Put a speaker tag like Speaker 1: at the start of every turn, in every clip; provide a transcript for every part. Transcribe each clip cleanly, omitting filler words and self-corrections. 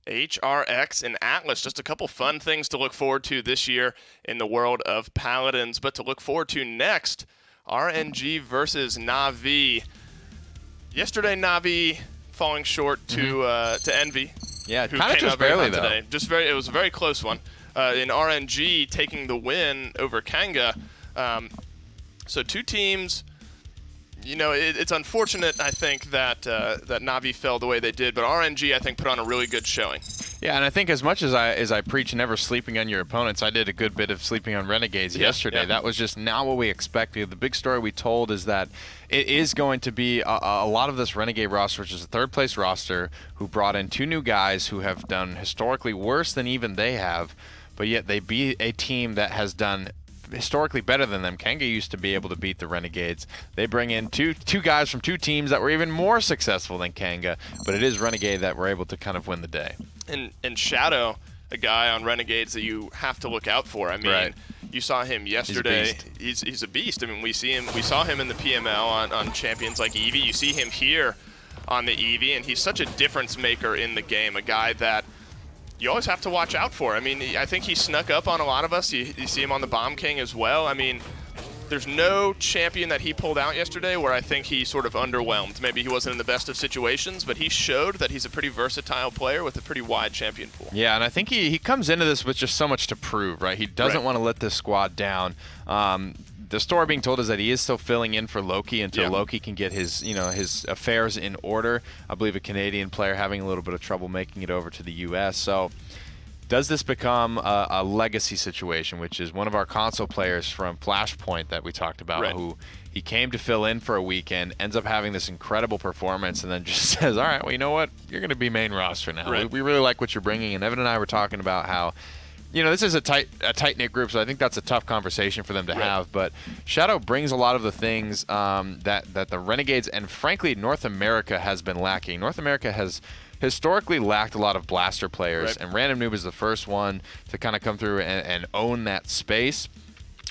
Speaker 1: HRX and Atlas, just a couple fun things to look forward to this year in the world of Paladins. But to look forward to next, RNG versus Na'Vi. Yesterday, Na'Vi falling short to Envy.
Speaker 2: Yeah, kind of just barely though.
Speaker 1: Today. It was a very close one. In RNG taking the win over Kanga. So two teams. It's unfortunate, I think, that Na'Vi fell the way they did, but RNG, I think, put on a really good showing.
Speaker 2: Yeah, and I think as much as I preach never sleeping on your opponents, I did a good bit of sleeping on Renegades yesterday. Yeah. That was just not what we expected. The big story we told is that it is going to be a lot of this Renegade roster, which is a third-place roster, who brought in two new guys who have done historically worse than even they have, but yet they beat a team that has done historically better than them. Kanga used to be able to beat the Renegades. They bring in two guys from two teams that were even more successful than Kanga, but it is Renegade that were able to kind of win the day.
Speaker 1: And Shadow, a guy on Renegades that you have to look out for. I mean,
Speaker 2: right.
Speaker 1: You saw him yesterday. He's a beast. I mean, we saw him in the PML on champions like Eevee. You see him here on the Eevee, and he's such a difference maker in the game. A guy that you always have to watch out for. I mean, I think he snuck up on a lot of us. You see him on the Bomb King as well. I mean, there's no champion that he pulled out yesterday where I think he sort of underwhelmed. Maybe he wasn't in the best of situations, but he showed that he's a pretty versatile player with a pretty wide champion pool.
Speaker 2: Yeah, and I think he comes into this with just so much to prove, right? He doesn't want to let this squad down. The story being told is that he is still filling in for Loki until Loki can get his affairs in order. I believe a Canadian player having a little bit of trouble making it over to the U.S. So does this become a legacy situation, which is one of our console players from Flashpoint that we talked about, who he came to fill in for a weekend, ends up having this incredible performance, and then just says, all right, well, you know what? You're going to be main roster now.
Speaker 1: Right.
Speaker 2: We really like what you're bringing. And Evan and I were talking about how this is a tight-knit group, so I think that's a tough conversation for them to have. But Shadow brings a lot of the things that the Renegades and, frankly, North America has been lacking. North America has historically lacked a lot of blaster players, and Random Noob is the first one to kind of come through and own that space.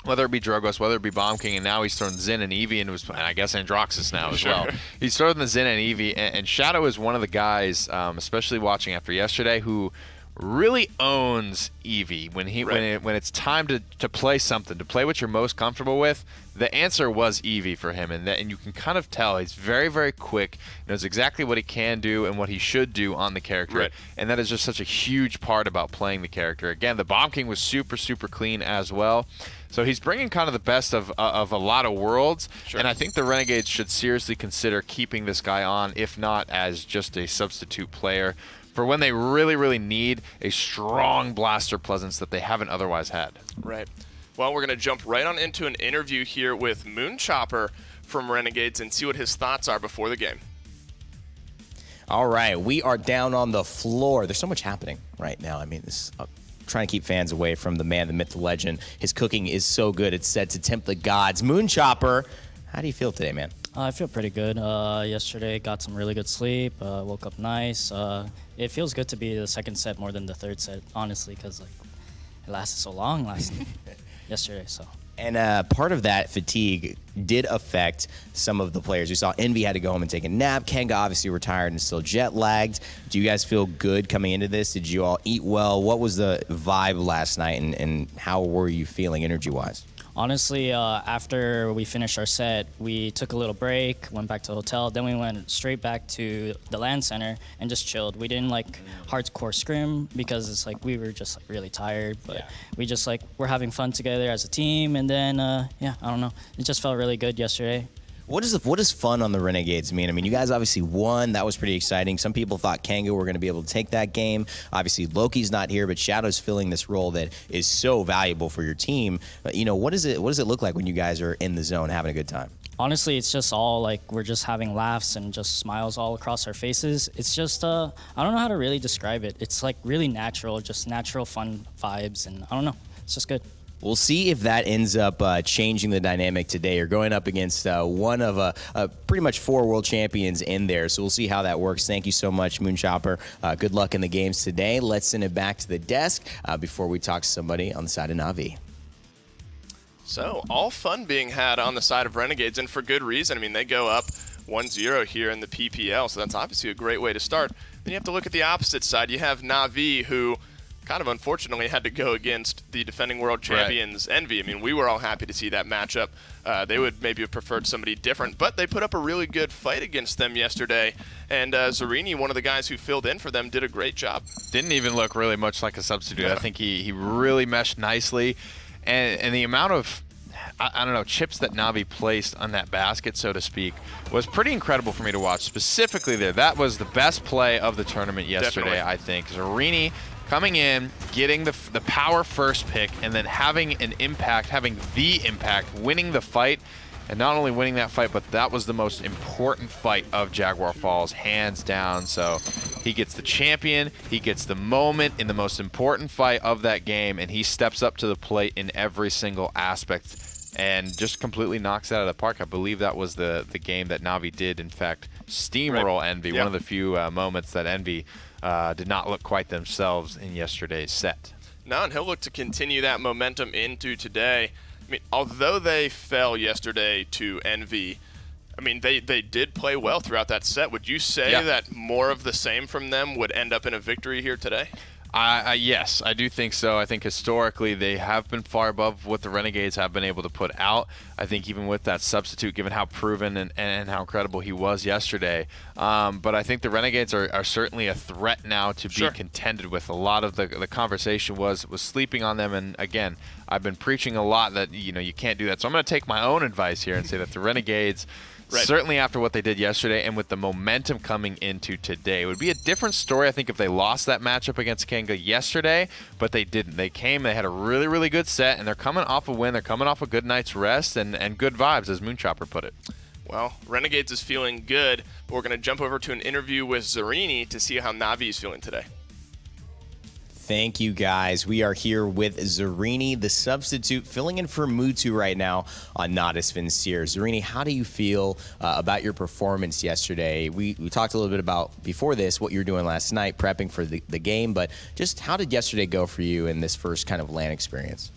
Speaker 2: Whether it be Drogos, whether it be Bomb King, and now he's thrown Xin and Eevee, and I guess Androxus now as well. He's thrown the Xin and Eevee, and Shadow is one of the guys, especially watching after yesterday, who really owns Eevee when it's time to play something, to play what you're most comfortable with. The answer was Eevee for him, and you can kind of tell he's very, very quick, knows exactly what he can do and what he should do on the character, and that is just such a huge part about playing the character. Again, the Bomb King was super, super clean as well. So he's bringing kind of the best of a lot of worlds, and I think the Renegades should seriously consider keeping this guy on, if not as just a substitute player, for when they really, really need a strong blaster presence that they haven't otherwise had.
Speaker 1: Right. Well, we're going to jump right on into an interview here with Moonchopper from Renegades and see what his thoughts are before the game.
Speaker 3: All right, we are down on the floor. There's so much happening right now. I mean, this trying to keep fans away from the man, the myth, the legend. His cooking is so good, it's said to tempt the gods. Moonchopper, how do you feel today, man?
Speaker 4: I feel pretty good. Yesterday, got some really good sleep. Woke up nice. It feels good to be the second set more than the third set, honestly, because it lasted so long yesterday. So.
Speaker 3: And part of that fatigue did affect some of the players. We saw Envy had to go home and take a nap. Kanga obviously retired and still jet lagged. Do you guys feel good coming into this? Did you all eat well? What was the vibe last night, and how were you feeling energy-wise?
Speaker 4: Honestly, after we finished our set, we took a little break, went back to the hotel, then we went straight back to the LAN center and just chilled. We didn't hardcore scrim because it's we were just really tired, but we just we're having fun together as a team, and then I don't know, it just felt really good yesterday.
Speaker 3: What does fun on the Renegades mean? I mean, you guys obviously won. That was pretty exciting. Some people thought Kanga were going to be able to take that game. Obviously, Loki's not here, but Shadow's filling this role that is so valuable for your team. What does it look like when you guys are in the zone having a good time?
Speaker 4: Honestly, it's just all we're just having laughs and just smiles all across our faces. It's just, I don't know how to really describe it. It's really natural, just natural fun vibes, and I don't know. It's just good.
Speaker 3: We'll see if that ends up changing the dynamic today. You're going up against one of pretty much 4 world champions in there, so we'll see how that works. Thank you so much, Moonchopper. Good luck in the games today. Let's send it back to the desk before we talk to somebody on the side of Na'Vi.
Speaker 1: So, all fun being had on the side of Renegades, and for good reason. I mean, they go up 1-0 here in the PPL, so that's obviously a great way to start. Then you have to look at the opposite side. You have Na'Vi, who kind of unfortunately had to go against the defending world champions, Envy. I mean, we were all happy to see that matchup. They would maybe have preferred somebody different, but they put up a really good fight against them yesterday. And Zerini, one of the guys who filled in for them, did a great job.
Speaker 2: Didn't even look really much like a substitute. I think he really meshed nicely. And the amount of, I don't know, chips that Na'Vi placed on that basket, so to speak, was pretty incredible for me to watch. Specifically there, that was the best play of the tournament yesterday, I think. Zerini coming in, getting the power first pick, and then having the impact, winning the fight. And not only winning that fight, but that was the most important fight of Jaguar Falls, hands down. So he gets the champion, he gets the moment in the most important fight of that game, and he steps up to the plate in every single aspect and just completely knocks it out of the park. I believe that was the game that Na'Vi did, in fact, steamroll Envy. Yep. One of the few moments that Envy did not look quite themselves in yesterday's set.
Speaker 1: No, and he'll look to continue that momentum into today. I mean, although they fell yesterday to Envy, I mean, they did play well throughout that set. Would you say that more of the same from them would end up in a victory here today?
Speaker 2: Yes, I do think so. I think historically they have been far above what the Renegades have been able to put out. I think even with that substitute, given how proven and how incredible he was yesterday. But I think the Renegades are certainly a threat now to be contended with. A lot of the conversation was sleeping on them. And again, I've been preaching a lot that you can't do that. So I'm going to take my own advice here and say that the Renegades, certainly after what they did yesterday and with the momentum coming into today, it would be a different story, I think, if they lost that matchup against Kanga yesterday, but they didn't. They came, they had a really, really good set, and they're coming off a win. They're coming off a good night's rest and good vibes, as Moonchopper put it.
Speaker 1: Well, Renegades is feeling good, but we're going to jump over to an interview with Zerini to see how Na'Vi is feeling today.
Speaker 3: Thank you, guys. We are here with Zerini, the substitute, filling in for Mutu right now on Natus Vincere. Zerini, how do you feel about your performance yesterday? We talked a little bit about, before this, what you were doing last night, prepping for the game, but just how did yesterday go for you in this first kind of LAN experience?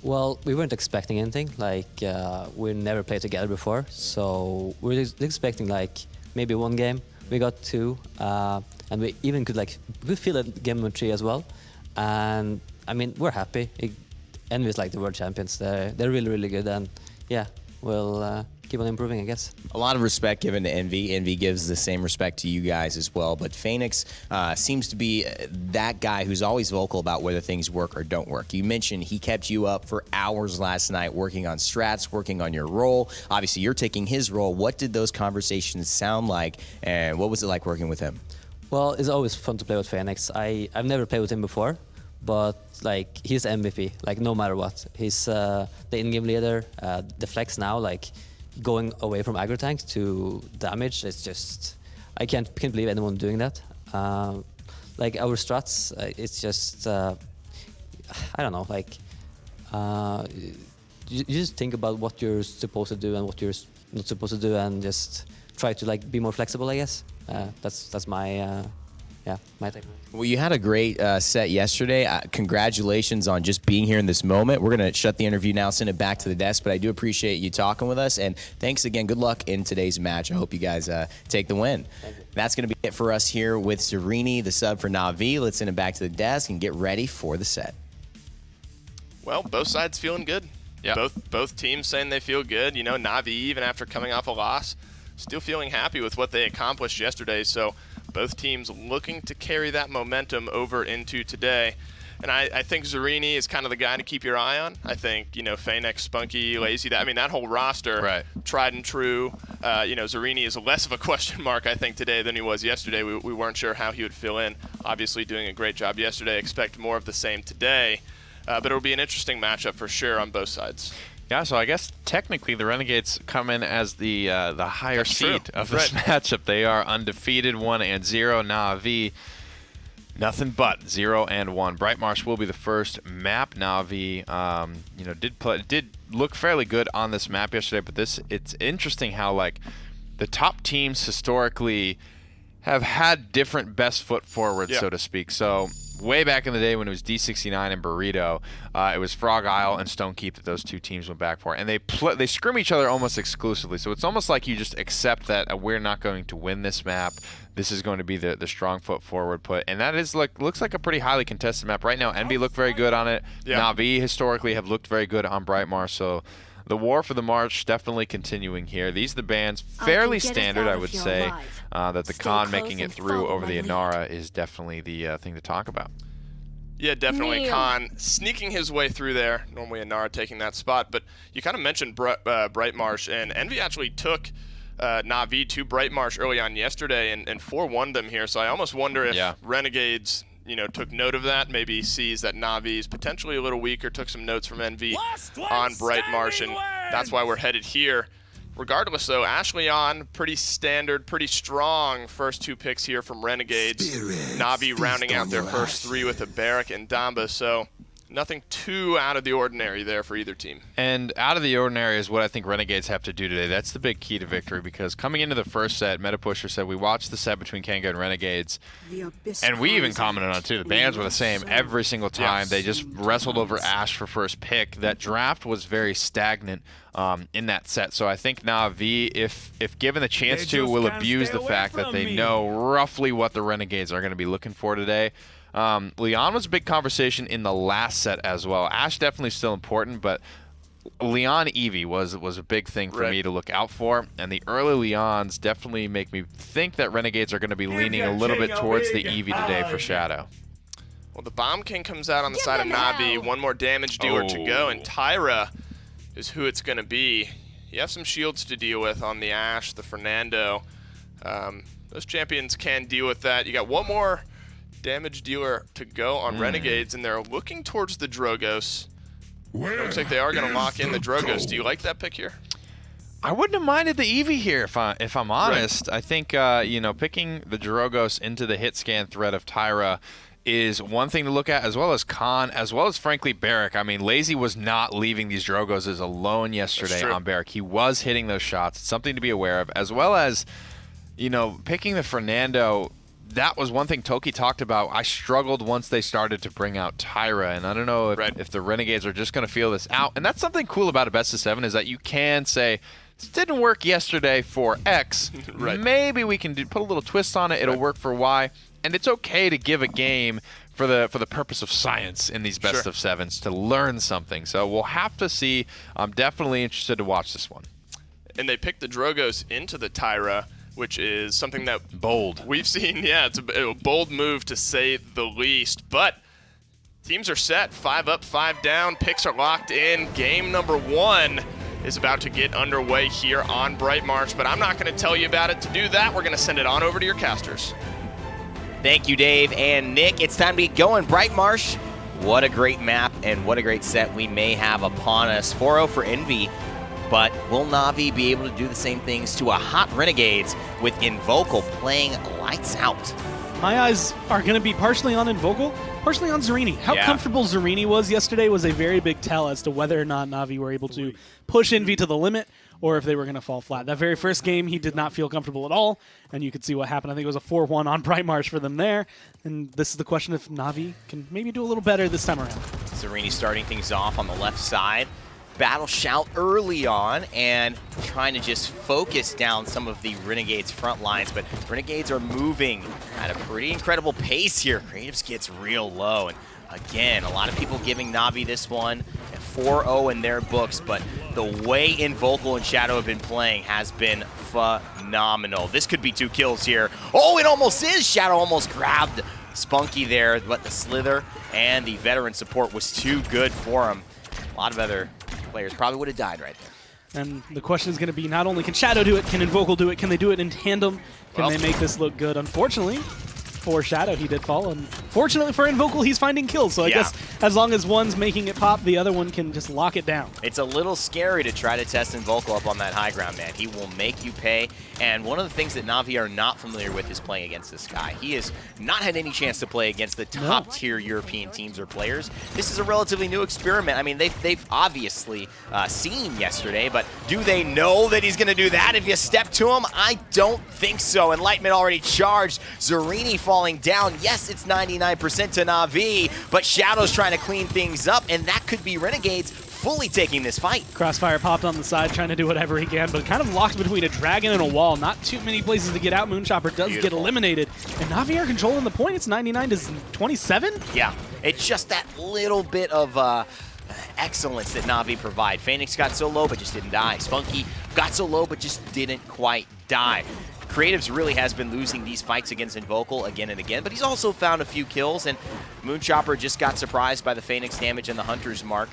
Speaker 5: Well, we weren't expecting anything. We never played together before, so we were expecting, maybe one game. We got two, and we even could feel it game number 3 as well. And I mean, we're happy. Envy is the world champions. They're really, really good, and we'll keep on improving, I guess.
Speaker 3: A lot of respect given to Envy. Envy gives the same respect to you guys as well. But Phoenix seems to be that guy who's always vocal about whether things work or don't work. You mentioned he kept you up for hours last night working on strats, working on your role. Obviously, you're taking his role. What did those conversations sound like, and what was it like working with him?
Speaker 5: Well, it's always fun to play with Phoenix. I've never played with him before, but he's MVP. No matter what, he's the in-game leader. The flex now, going away from aggro tank to damage. It's just I can't believe anyone doing that. Our strats, it's just I don't know. You just think about what you're supposed to do and what you're not supposed to do, and just try to be more flexible, I guess. That's my my take.
Speaker 3: Well, you had a great set yesterday. Congratulations on just being here in this moment. We're going to shut the interview now, send it back to the desk, but I do appreciate you talking with us, and thanks again. Good luck in today's match. I hope you guys take the win. That's going to be it for us here with Zerini, the sub for Na'Vi. Let's send it back to the desk and get ready for the set.
Speaker 1: Well, both sides feeling good.
Speaker 2: Yeah.
Speaker 1: Both teams saying they feel good. Na'Vi, even after coming off a loss, still feeling happy with what they accomplished yesterday. So both teams looking to carry that momentum over into today. And I think Zerini is kind of the guy to keep your eye on. I think, Phoenix, Spunky, Lazy, that whole roster, tried and true. Zerini is less of a question mark, I think, today than he was yesterday. We weren't sure how he would fill in. Obviously doing a great job yesterday. Expect more of the same today. But it'll be an interesting matchup for sure on both sides.
Speaker 2: Yeah, so I guess technically the Renegades come in as the higher seed of this matchup. They are undefeated, 1-0. Na'Vi, nothing but 0-1. Bright Marsh will be the first map. Na'Vi, did look fairly good on this map yesterday, but it's interesting how the top teams historically have had different best foot forward, so to speak. So way back in the day when it was D69 and Burrito, it was Frog Isle and Stone Keep that those two teams went back for, and they scrim each other almost exclusively. So it's almost like you just accept that we're not going to win this map. This is going to be the strong foot forward put, and that is looks like a pretty highly contested map right now. Envy looked very good on it. Na'Vi historically have looked very good on Bright Marsh. So the war for the March definitely continuing here. These are the bans, fairly standard, I would say. That the Khan making it through over the Inara is definitely the thing to talk about.
Speaker 1: Yeah, definitely. Khan sneaking his way through there. Normally Inara taking that spot, but you kind of mentioned Bright Marsh, and Envy actually took Na'Vi to Bright Marsh early on yesterday and 4-1'd them here. So I almost wonder if Renegades, took note of that, maybe sees that Na'Vi is potentially a little weaker, took some notes from Envy on Bright Marsh, and that's why we're headed here. Regardless, though, Ashley on, pretty standard, pretty strong first two picks here from Renegades. Na'Vi rounding out their first three with a Barrack and Damba, so nothing too out of the ordinary there for either team.
Speaker 2: And out of the ordinary is what I think Renegades have to do today. That's the big key to victory, because coming into the first set, MetaPusher said we watched the set between Kanga and Renegades, and we even commented on it too. The bans were the same every single time. They just wrestled over Ash for first pick. That draft was very stagnant in that set. So I think Na'Vi, if given the chance to, will abuse the fact that they know roughly what the Renegades are going to be looking for today. Leon was a big conversation in the last set as well. Ash definitely still important, but Leon Eevee was a big thing for me to look out for, and the early Leons definitely make me think that Renegades are going to be leaning a little bit towards the Eevee today for Shadow.
Speaker 1: Well, the Bomb King comes out on the side of Na'Vi. One more damage dealer to go, and Tyra is who it's going to be. You have some shields to deal with on the Ash, the Fernando. Those champions can deal with that. You got one more damage dealer to go on Renegades, and they're looking towards the Drogos. It looks like they are going to lock in the Drogos. Do you like that pick here?
Speaker 2: I wouldn't have minded the Eevee here if I'm honest. I think picking the Drogos into the hit scan threat of Tyra is one thing to look at, as well as Khan, as well as, frankly, Barrack. I mean, Lazy was not leaving these Drogos alone yesterday on Barrack. He was hitting those shots. It's something to be aware of, as well as, picking the Fernando. That was one thing Toki talked about. I struggled once they started to bring out Tyra, and I don't know if the Renegades are just going to feel this out. And that's something cool about a best of 7 is that you can say, this didn't work yesterday for X. Maybe we can put a little twist on it. It'll work for Y. And it's okay to give a game for the purpose of science in these best of 7s to learn something. So we'll have to see. I'm definitely interested to watch this one.
Speaker 1: And they picked the Drogos into the Tyra, which is something that we've seen. Yeah, it's a bold move to say the least. But teams are set. 5 up, 5 down. Picks are locked in. Game number 1 is about to get underway here on Bright Marsh. But I'm not going to tell you about it. To do that, we're going to send it on over to your casters.
Speaker 3: Thank you, Dave and Nick. It's time to get going. Bright Marsh, what a great map and what a great set we may have upon us. 4-0 for Envy. But will Na'Vi be able to do the same things to a hot Renegades with Invocal playing lights out?
Speaker 6: My eyes are going to be partially on Invocal, partially on Zarini. How comfortable Zarini was yesterday was a very big tell as to whether or not Na'Vi were able to push Envy to the limit or if they were going to fall flat. That very first game, he did not feel comfortable at all, and you could see what happened. I think it was a 4-1 on Bright Marsh for them there. And this is the question if Na'Vi can maybe do a little better this time around.
Speaker 3: Zarini starting things off on the left side. Battle shout early on and trying to just focus down some of the Renegades front lines, but Renegades are moving at a pretty incredible pace here. Creatives gets real low, and again, a lot of people giving Na'Vi this one at 4-0 in their books, but the way Invocal and Shadow have been playing has been phenomenal. This could be 2 kills here. Oh, it almost is! Shadow almost grabbed Spunky there, but the Slither and the veteran support was too good for him. A lot of other players probably would have died right there.
Speaker 6: And the question is going to be not only can Shadow do it, can Invocal do it, can they do it in tandem? Can they make this look good? Unfortunately, for Shadow. He did fall, and fortunately for Invocal, he's finding kills. So I guess as long as one's making it pop, the other one can just lock it down.
Speaker 3: It's a little scary to try to test Invocal up on that high ground, man. He will make you pay, and one of the things that Na'Vi are not familiar with is playing against this guy. He has not had any chance to play against the top-tier European teams or players. This is a relatively new experiment. I mean, they've obviously seen yesterday, but do they know that he's going to do that if you step to him? I don't think so. Enlightenment already charged. Zerini falling down. Yes, it's 99% to Na'Vi, but Shadow's trying to clean things up, and that could be Renegades fully taking this fight.
Speaker 6: Crossfire popped on the side, trying to do whatever he can, but kind of locked between a dragon and a wall. Not too many places to get out. Moonchopper does get eliminated, and Na'Vi are controlling the point. It's 99 to 27.
Speaker 3: Yeah, it's just that little bit of excellence that Na'Vi provide. Phoenix got so low, but just didn't die. Spunky got so low, but just didn't quite die. Creatives really has been losing these fights against Invocal again and again, but he's also found a few kills, and Moonchopper just got surprised by the Phoenix damage and the Hunter's mark.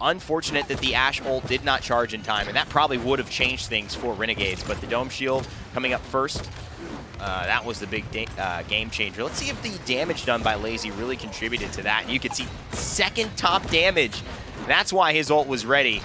Speaker 3: Unfortunate that the Ashe ult did not charge in time, and that probably would have changed things for Renegades, but the Dome Shield coming up first, that was the big game changer. Let's see if the damage done by Lazy really contributed to that. And you can see second top damage. That's why his ult was ready.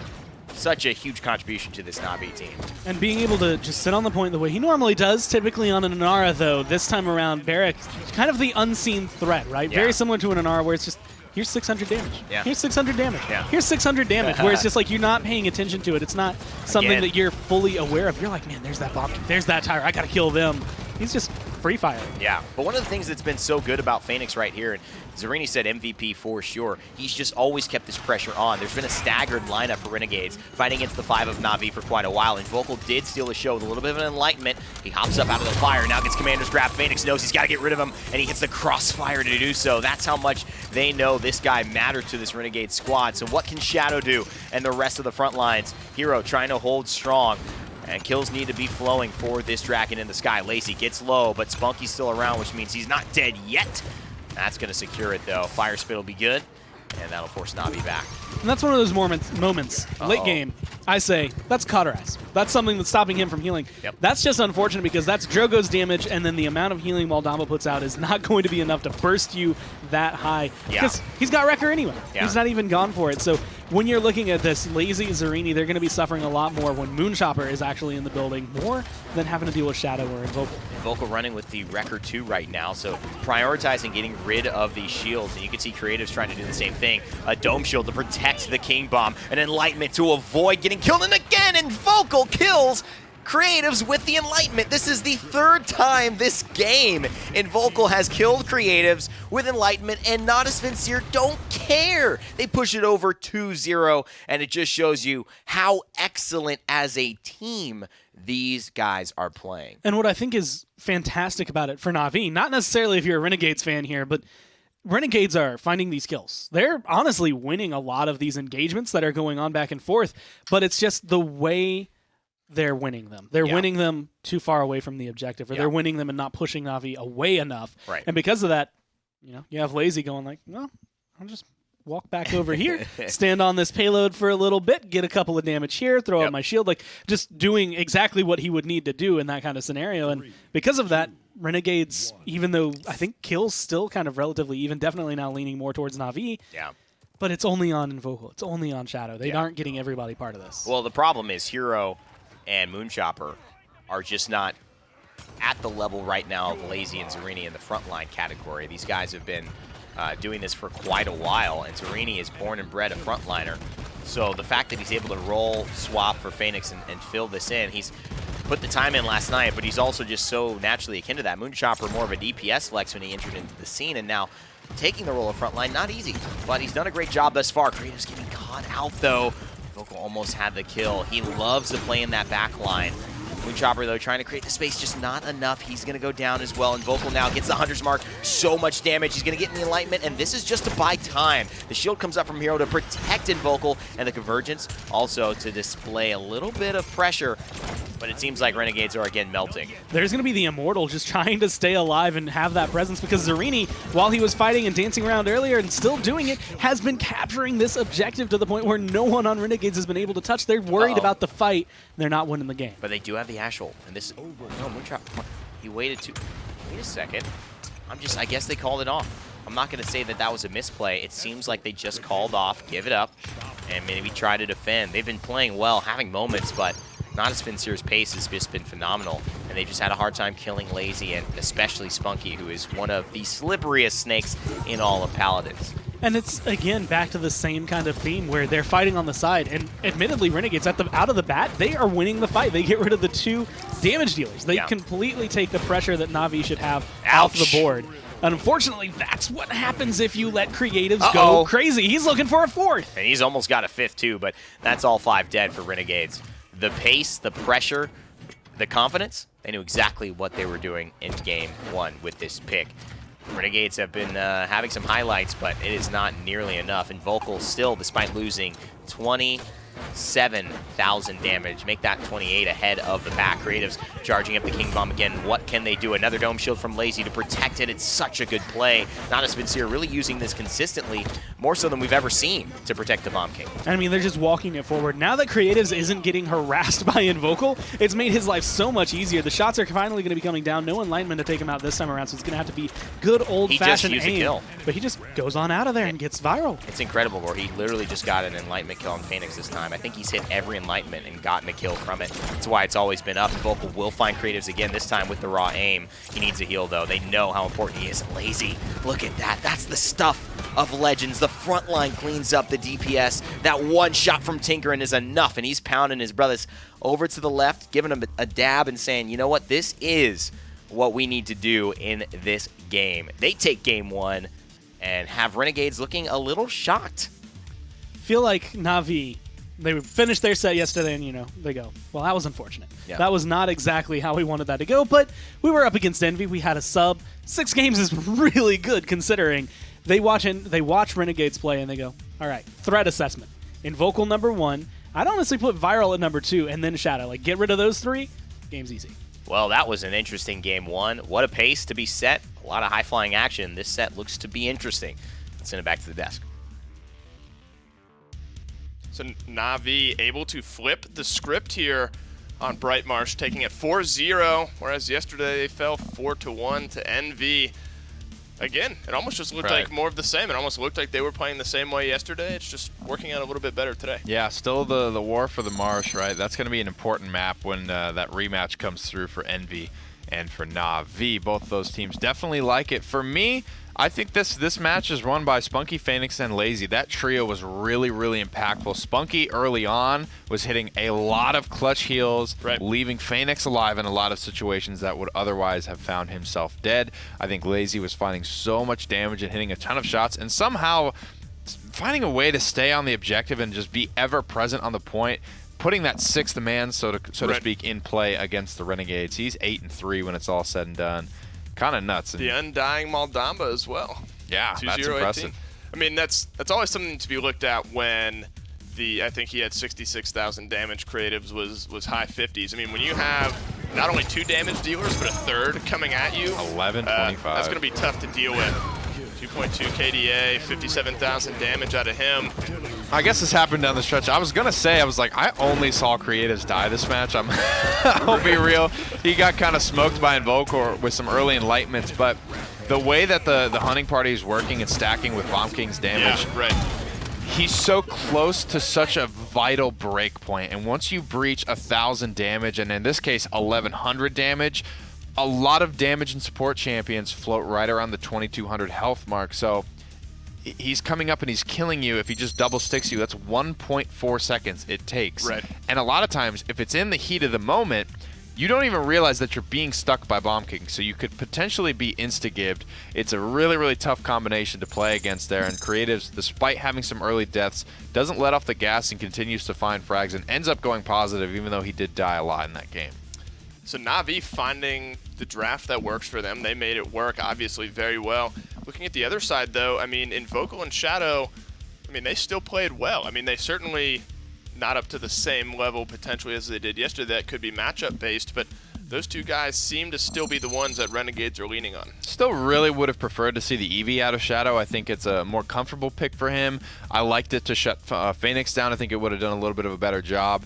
Speaker 3: Such a huge contribution to this Na'Vi team. And
Speaker 6: being able to just sit on the point the way he normally does, typically on an Inara, though, this time around, Barrack, kind of the unseen threat, right? Yeah. Very similar to an Inara where it's just, here's 600 damage. Yeah. Here's 600 damage. Yeah. Here's 600 damage, where it's just like you're not paying attention to it. It's not something that you're fully aware of. You're like, man, there's that bomb. There's that tire. I got to kill them. He's just free firing. Yeah, but one of the things that's been so good about Phoenix right here, and Zerini said MVP for sure, he's just always kept this pressure on. There's been a staggered lineup for Renegades fighting against the 5 of Na'Vi for quite a while, and Vocal did steal the show with a little bit of an enlightenment. He hops up out of the fire, now gets Commander's grab. Phoenix knows he's got to get rid of him, and he hits the crossfire to do so. That's how much they know this guy matters to this Renegade squad. So what can Shadow do and the rest of the front lines? Hero trying to hold strong. And kills need to be flowing for this dragon in the sky. Lacey gets low, but Spunky's still around, which means he's not dead yet. That's going to secure it, though. Fire Spit will be good, and that'll force Na'Vi back. And that's one of those moments late game, I say, that's Cauterize. That's something that's stopping him from healing. Yep. That's just unfortunate because that's Drogo's damage, and then the amount of healing Waldama puts out is not going to be enough to burst you that high. Yeah. Because he's got Wrecker anyway. Yeah. He's not even gone for it. So when you're looking at this, Lazy Zerini, they're going to be suffering a lot more when Moonchopper is actually in the building, more than having to deal with Shadow or Invocal. Invocal running with the Wrecker 2 right now, so prioritizing getting rid of these shields, and you can see Creatives trying to do the same thing. A Dome Shield to protect the King Bomb, an Enlightenment to avoid getting killed, and again, Invocal kills Creatives with the Enlightenment. This is the third time this game Invocal has killed Creatives with Enlightenment, and Natus Vincere don't care. They push it over 2-0, and it just shows you how excellent as a team these guys are playing. And what I think is fantastic about it for Na'Vi, not necessarily if you're a Renegades fan here, but Renegades are finding these kills. They're honestly winning a lot of these engagements that are going on back and forth, but it's just the way they're winning them. They're winning them too far away from the objective, or they're winning them and not pushing Na'Vi away enough. Right. And because of that, you have Lazy going like, well, I'll just walk back over here, stand on this payload for a little bit, get a couple of damage here, throw out my shield, like just doing exactly what he would need to do in that kind of scenario. And because of that, Renegades, even though I think kills still kind of relatively even, definitely now leaning more towards Na'Vi. Yeah. But it's only on Invocal. It's only on Shadow. They aren't getting everybody part of this. Well, the problem is Hero and Moonchopper are just not at the level right now of Lazy and Zerini in the frontline category. These guys have been doing this for quite a while, and Zerini is born and bred a frontliner. So the fact that he's able to roll, swap for Phoenix and fill this in, he's put the time in last night, but he's also just so naturally akin to that. Moonchopper more of a DPS flex when he entered into the scene, and now taking the role of frontline, not easy, but he's done a great job thus far. Creative's getting caught out, though. Vocal almost had the kill. He loves to play in that back line. Moonchopper, though, trying to create the space, just not enough. He's going to go down as well, and Vocal now gets the Hunter's Mark. So much damage. He's going to get in the Enlightenment, and this is just to buy time. The shield comes up from Hero to protect Invocal, and the Convergence also to display a little bit of pressure, but it seems like Renegades are again melting. There's going to be the Immortal just trying to stay alive and have that presence, because Zerini, while he was fighting and dancing around earlier and still doing it, has been capturing this objective to the point where no one on Renegades has been able to touch. They're worried about the fight. They're not winning the game. But they do have the Ashe ult, and this... Oh, no, Moonchopper. He waited to... Wait a second.
Speaker 7: I guess they called it off. I'm not going to say that that was a misplay. It seems like they just called off, give it up, and maybe try to defend. They've been playing well, having moments, but Natus Vincere's pace has just been phenomenal, and they've just had a hard time killing Lazy, and especially Spunky, who is one of the slipperiest snakes in all of Paladins.
Speaker 6: And it's, again, back to the same kind of theme where they're fighting on the side. And admittedly, Renegades, out of the bat, they are winning the fight. They get rid of the 2 damage dealers. They completely take the pressure that Na'Vi should have off the board. And unfortunately, that's what happens if you let creatives go crazy. He's looking for a 4th.
Speaker 7: And he's almost got a 5th, too, but that's all 5 dead for Renegades. The pace, the pressure, the confidence, they knew exactly what they were doing in Game 1 with this pick. Renegades have been having some highlights, but it is not nearly enough. And Vocal still, despite losing 27,000 damage, make that 28 ahead of the pack. Creatives charging up the King Bomb again. What can they do? Another Dome Shield from Lazy to protect it. It's such a good play. Natus Vincere really using this consistently, more so than we've ever seen, to protect the Bomb King.
Speaker 6: I mean, they're just walking it forward. Now that Creatives isn't getting harassed by Invocal, it's made his life so much easier. The shots are finally going to be coming down. No Enlightenment to take him out this time around, so it's going to have to be good old-fashioned aim. But he just goes on out of there and gets viral.
Speaker 7: It's incredible, where he literally just got an Enlightenment kill on Phoenix this time. I think he's hit every Enlightenment and gotten a kill from it. That's why it's always been up. Vocal will find Creatives again, this time with the raw aim. He needs a heal, though. They know how important he is. Lazy, look at that. That's the stuff of Legends. The front line cleans up the DPS. That one shot from Tinkerin is enough, and he's pounding his brothers over to the left, giving him a dab and saying, you know what, this is what we need to do in this game. They take Game 1 and have Renegades looking a little shocked.
Speaker 6: Feel like Na'Vi, they finished their set yesterday, and, they go, well, that was unfortunate. Yeah. That was not exactly how we wanted that to go, but we were up against Envy. We had a sub. 6 games is really good, considering they watch Renegades play, and they go, all right, threat assessment. Invocal number 1. I'd honestly put Viral at number 2, and then Shadow. Like, get rid of those 3, game's easy.
Speaker 7: Well, that was an interesting Game 1. What a pace to be set. A lot of high-flying action. This set looks to be interesting. Let's send it back to the desk.
Speaker 1: So Na'Vi able to flip the script here on Brightmarsh, taking it 4-0, whereas yesterday they fell 4-1 to Envy. Again, it almost just looked like more of the same. It almost looked like they were playing the same way yesterday. It's just working out a little bit better today.
Speaker 2: Yeah, still the war for the Marsh, right? That's going to be an important map when that rematch comes through for Envy and for Na'Vi. Both of those teams definitely like it. For me, I think this match is won by Spunky, Phoenix, and Lazy. That trio was really, really impactful. Spunky early on was hitting a lot of clutch heals, leaving Phoenix alive in a lot of situations that would otherwise have found himself dead. I think Lazy was finding so much damage and hitting a ton of shots, and somehow finding a way to stay on the objective and just be ever present on the point, putting that 6th man, so to speak, in play against the Renegades. He's 8-3 when it's all said and done. Kind of nuts.
Speaker 1: The Undying Maldamba as well.
Speaker 2: Yeah, that's impressive.
Speaker 1: I mean, that's always something to be looked at when I think he had 66,000 damage. Creatives was high 50s. I mean, when you have not only 2 damage dealers, but a 3rd coming at you,
Speaker 2: 11-25.
Speaker 1: That's going to be tough to deal with. 2.2 KDA, 57,000 damage out of him.
Speaker 2: I guess this happened down the stretch. I was going to say, I only saw Creatives die this match. I'll be real. He got kind of smoked by Invoker with some early enlightenments, but the way that the hunting party is working and stacking with Bomb King's damage, he's so close to such a vital break point. And once you breach 1,000 damage, and in this case 1,100 damage, a lot of damage and support champions float right around the 2,200 health mark. So he's coming up and he's killing you. If he just double sticks you, that's 1.4 seconds it takes. And a lot of times, if it's in the heat of the moment, you don't even realize that you're being stuck by Bomb King, so you could potentially be insta-gibbed. It's a really, really tough combination to play against there, and Creatives, despite having some early deaths, doesn't let off the gas and continues to find frags and ends up going positive, even though he did die a lot in that game.
Speaker 1: So Na'Vi finding the draft that works for them. They made it work, obviously, very well. Looking at the other side, though, I mean, Invocal and Shadow, I mean, they still played well. I mean, they certainly not up to the same level, potentially, as they did yesterday. That could be matchup-based, but those 2 guys seem to still be the ones that Renegades are leaning on.
Speaker 2: Still really would have preferred to see the Eevee out of Shadow. I think it's a more comfortable pick for him. I liked it to shut Phoenix down. I think it would have done a little bit of a better job.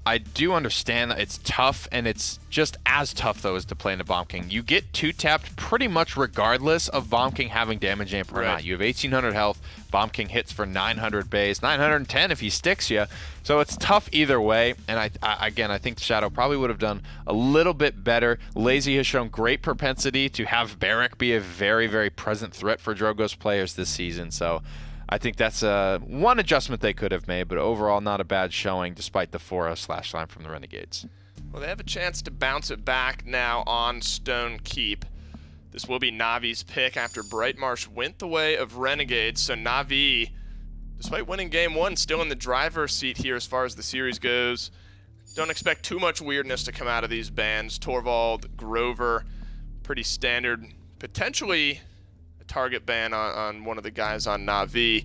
Speaker 2: I do understand that it's tough, and it's just as tough, though, as to play into Bomb King. You get 2-tapped pretty much regardless of Bomb King having damage amp or not. You have 1,800 health. Bomb King hits for 900 base, 910 if he sticks you. So it's tough either way, and I think Shadow probably would have done a little bit better. Lazy has shown great propensity to have Barrack be a very, very present threat for Drogoz players this season, so I think that's one adjustment they could have made, but overall not a bad showing despite the 4-0 slash line from the Renegades.
Speaker 1: Well, they have a chance to bounce it back now on Stone Keep. This will be Navi's pick after Brightmarsh went the way of Renegades, so Navi, despite winning game 1, still in the driver's seat here as far as the series goes. Don't expect too much weirdness to come out of these bans. Torvald, Grover, pretty standard, potentially target ban on one of the guys on Navi,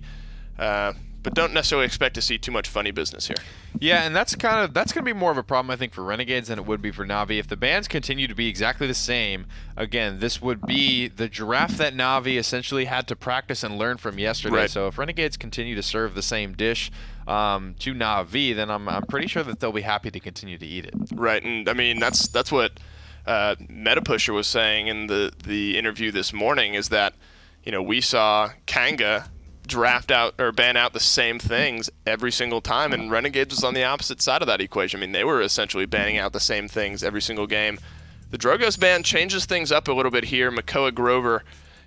Speaker 1: but don't necessarily expect to see too much funny business here.
Speaker 2: Yeah, and that's going to be more of a problem, I think, for Renegades than it would be for Navi. If the bans continue to be exactly the same, again, this would be the giraffe that Navi essentially had to practice and learn from yesterday.
Speaker 1: Right.
Speaker 2: So if Renegades continue to serve the same dish to Navi, then I'm pretty sure that they'll be happy to continue to eat it.
Speaker 1: Right, and I mean that's what Metapusher was saying in the interview this morning, is that we saw Kanga draft out or ban out the same things every single time, and Renegades was on the opposite side of that equation. I mean, they were essentially banning out the same things every single game. The Drogoz ban changes things up a little bit here. Makoa Grover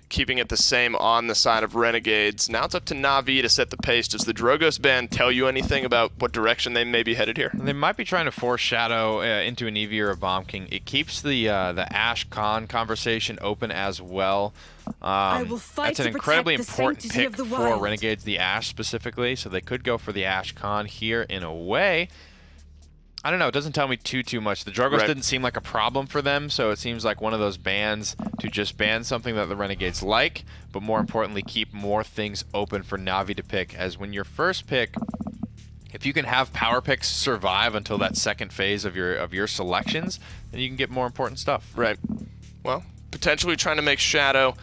Speaker 1: keeping it the same on the side of Renegades. Now it's up to Navi to set the pace. Does the Drogoz ban tell you anything about what direction they may be headed here?
Speaker 2: They might be trying to force Shadow into an Eevee or a Bomb King. It keeps the Ashe Khan conversation open as well.
Speaker 8: I will fight
Speaker 2: that's an
Speaker 8: to
Speaker 2: incredibly
Speaker 8: protect the
Speaker 2: important
Speaker 8: sanctity
Speaker 2: pick
Speaker 8: of the
Speaker 2: for
Speaker 8: wild.
Speaker 2: Renegades, the Ashe specifically, so they could go for the Ashe Khan here in a way. I don't know, it doesn't tell me too much. The Drogoz didn't seem like a problem for them, so it seems like one of those bans to just ban something that the Renegades like, but more importantly, keep more things open for Navi to pick, as when your first pick, if you can have power picks survive until that second phase of your selections, then you can get more important stuff.
Speaker 1: Right. Well, potentially trying to make Shadow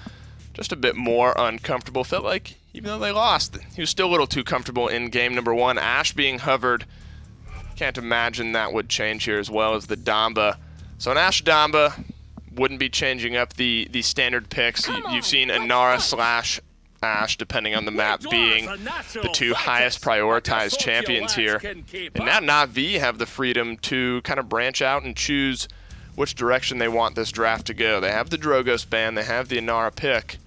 Speaker 1: just a bit more uncomfortable. Felt like, even though they lost, he was still a little too comfortable in game number 1. Ashe being hovered, can't imagine that would change here, as well as the Damba. So an Ashe Damba wouldn't be changing up the standard picks. You've seen Inara slash Ashe, depending on the map, being the two highest prioritized champions here. And now Navi have the freedom to kind of branch out and choose which direction they want this draft to go. They have the Drogoz ban, they have the Inara pick,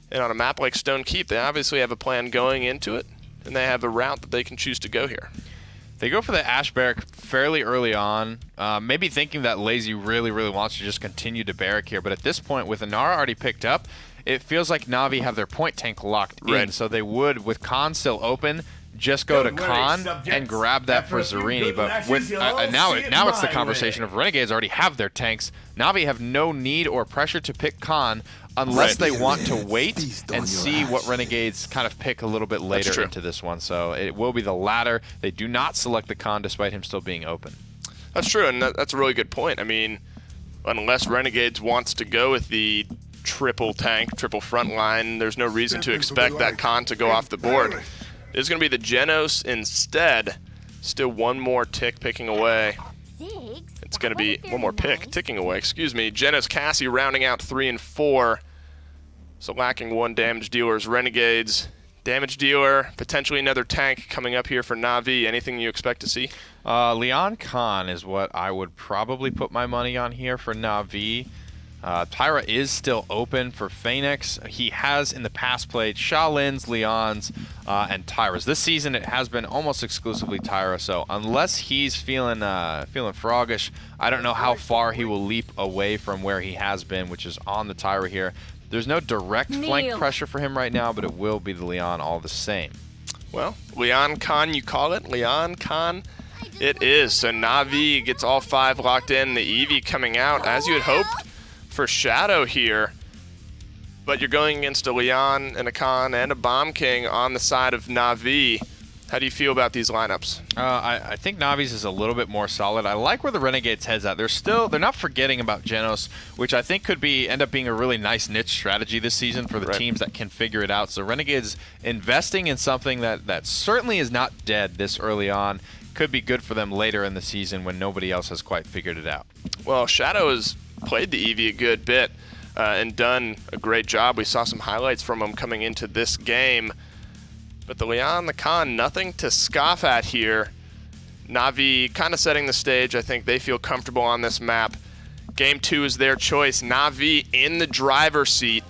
Speaker 1: and on a map like Stone Keep, they obviously have a plan going into it, and they have a route that they can choose to go here.
Speaker 2: They go for the Ashe Barrack fairly early on, maybe thinking that Lazy really wants to just continue to Barrack here, but at this point, with Inara already picked up, it feels like Navi have their point tank locked in, so they would, with Khan still open, just go to Khan and grab that for Zarini. But with now it's the conversation of Renegades already have their tanks. Navi have no need or pressure to pick Khan unless they want to wait and see what Renegades kind of pick a little bit later into this one. So it will be the latter. They do not select the Khan despite him still being open.
Speaker 1: That's true, and that's a really good point. I mean, unless Renegades wants to go with the triple tank, triple front line, there's no reason to expect that Khan to go off the board. It's going to be the Genos instead. Still one more tick picking away. It's going to be one more pick ticking away, excuse me. Genos Cassie rounding out 3 and 4. So lacking one damage dealers. Renegades, damage dealer, potentially another tank coming up here for Navi. Anything you expect to see?
Speaker 2: Leon Khan is what I would probably put my money on here for Navi. Tyra is still open for Phoenix. He has in the past played Shaolin's, Leon's, and Tyra's. This season it has been almost exclusively Tyra, so unless he's feeling froggish, I don't know how far he will leap away from where he has been, which is on the Tyra here. There's no direct flank pressure for him right now, but it will be the Leon all the same.
Speaker 1: Well, Leon Khan, you call it? Leon Khan it is. So Navi gets all 5 locked in. The Eevee coming out, as you had hoped, for Shadow here, but you're going against a Leon and a Khan and a Bomb King on the side of Navi. How do you feel about these lineups?
Speaker 2: I think Navi's is a little bit more solid. I like where the Renegades heads at. They're not forgetting about Genos, which I think could end up being a really nice niche strategy this season for the teams that can figure it out. So Renegades investing in something that certainly is not dead this early on. could be good for them later in the season when nobody else has quite figured it out.
Speaker 1: Well, Shadow has played the Eevee a good bit and done a great job. We saw some highlights from him coming into this game. But the Leon, the Khan, nothing to scoff at here. Na'Vi kind of setting the stage. I think they feel comfortable on this map. Game 2 is their choice. Na'Vi in the driver's seat,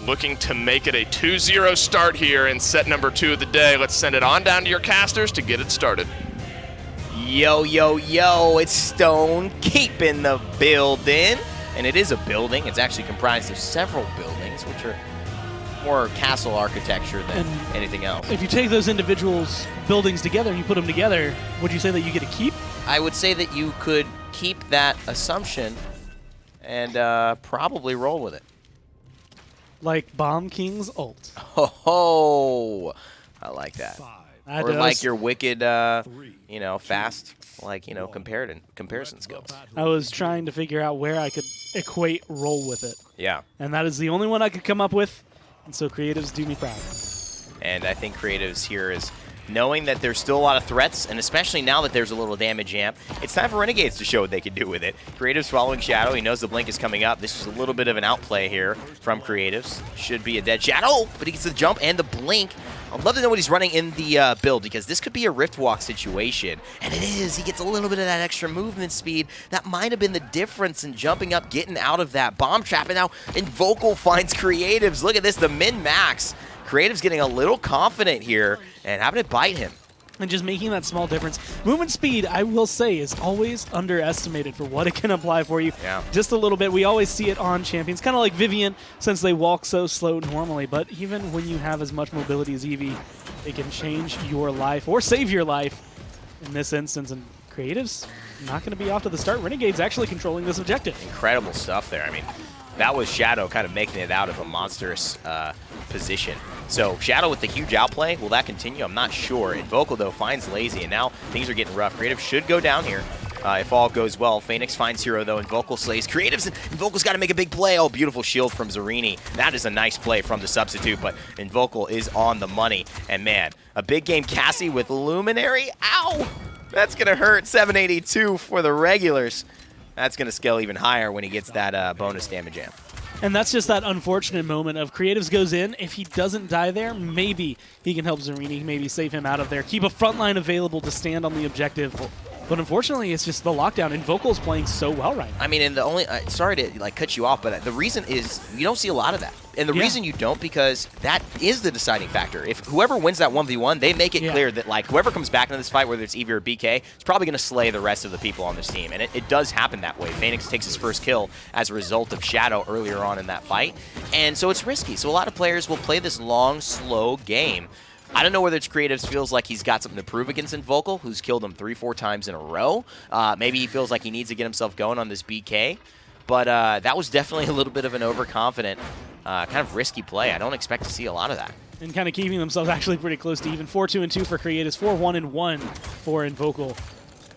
Speaker 1: looking to make it a 2-0 start here in set number 2 of the day. Let's send it on down to your casters to get it started.
Speaker 7: Yo, yo, yo, it's Stone Keep in the building. And it is a building. It's actually comprised of several buildings, which are more castle architecture than anything else.
Speaker 6: If you take those individuals buildings together and you put them together, would you say that you get a keep?
Speaker 7: I would say that you could keep that assumption and probably roll with it.
Speaker 6: Like Bomb King's ult.
Speaker 7: Oh, I like that. Or
Speaker 6: does.
Speaker 7: like your wicked, fast, comparison skills.
Speaker 6: I was trying to figure out where I could equate roll with it.
Speaker 7: Yeah.
Speaker 6: And that is the only one I could come up with. And so creatives do me proud.
Speaker 7: And I think creatives here is knowing that there's still a lot of threats, and especially now that there's a little damage amp, it's time for Renegades to show what they can do with it. Creatives following Shadow. He knows the blink is coming up. This is a little bit of an outplay here from creatives. Should be a dead Shadow, but he gets the jump and the blink. I'd love to know what he's running in the build, because this could be a Rift Walk situation. And it is. He gets a little bit of that extra movement speed. That might have been the difference in jumping up, getting out of that bomb trap. And now Invocal finds creatives. Look at this, the min-max. Creative's getting a little confident here and having it bite him.
Speaker 6: And just making that small difference. Movement speed, I will say, is always underestimated for what it can apply for you.
Speaker 7: Yeah.
Speaker 6: Just a little bit. We always see it on champions, kind of like Vivian, since they walk so slow normally. But even when you have as much mobility as Eevee, it can change your life or save your life in this instance. And creatives not going to be off to the start. Renegade's actually controlling this objective.
Speaker 7: Incredible stuff there. I mean, that was Shadow kind of making it out of a monstrous position. So Shadow with the huge outplay, will that continue? I'm not sure. Invocal, though, finds Lazy, and now things are getting rough. Creative should go down here if all goes well. Phoenix finds Hero, though. Invocal slays Creatives, and Invocal's got to make a big play. Oh, beautiful shield from Zerini. That is a nice play from the substitute, but Invocal is on the money. And, man, a big game Cassie with Luminary. Ow! That's going to hurt. 782 for the regulars. That's going to scale even higher when he gets that bonus damage amp.
Speaker 6: And that's just that unfortunate moment of creatives goes in. If he doesn't die there, maybe he can help Zerini, maybe save him out of there. Keep a front line available to stand on the objective. But unfortunately, it's just the lockdown. Invocal's playing so well right now.
Speaker 7: I mean, and the only sorry to cut you off, but the reason is you don't see a lot of that. And the reason you don't, because that is the deciding factor. If whoever wins that 1v1, they make it clear that like whoever comes back into this fight, whether it's Eevee or BK, is probably going to slay the rest of the people on this team. And it does happen that way. Phoenix takes his first kill as a result of Shadow earlier on in that fight. And so it's risky. So a lot of players will play this long, slow game. I don't know whether it's Creatives feels like he's got something to prove against Invocal, who's killed him 3-4 times in a row. Maybe he feels like he needs to get himself going on this BK. But that was definitely a little bit of an overconfident, kind of risky play. I don't expect to see a lot of that.
Speaker 6: And kind of keeping themselves actually pretty close to even. 4-2-2 for Creatives, 4-1-1 for Invocal.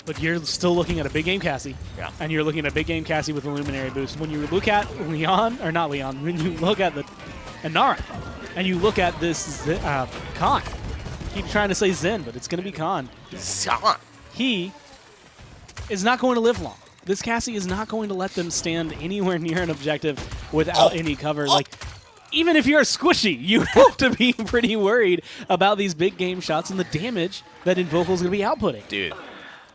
Speaker 6: But you're still looking at a big game Cassie.
Speaker 7: Yeah. And
Speaker 6: you're looking at a big game Cassie with a Luminary boost. When you look at Leon, or not Leon, when you look at the Inara, and you look at this Khan. Keep trying to say Zen, but it's going to be Khan. He is not going to live long. This Cassie is not going to let them stand anywhere near an objective without any cover. Like, even if you're squishy, you have to be pretty worried about these big game shots and the damage that Invocal's going to be outputting.
Speaker 7: Dude,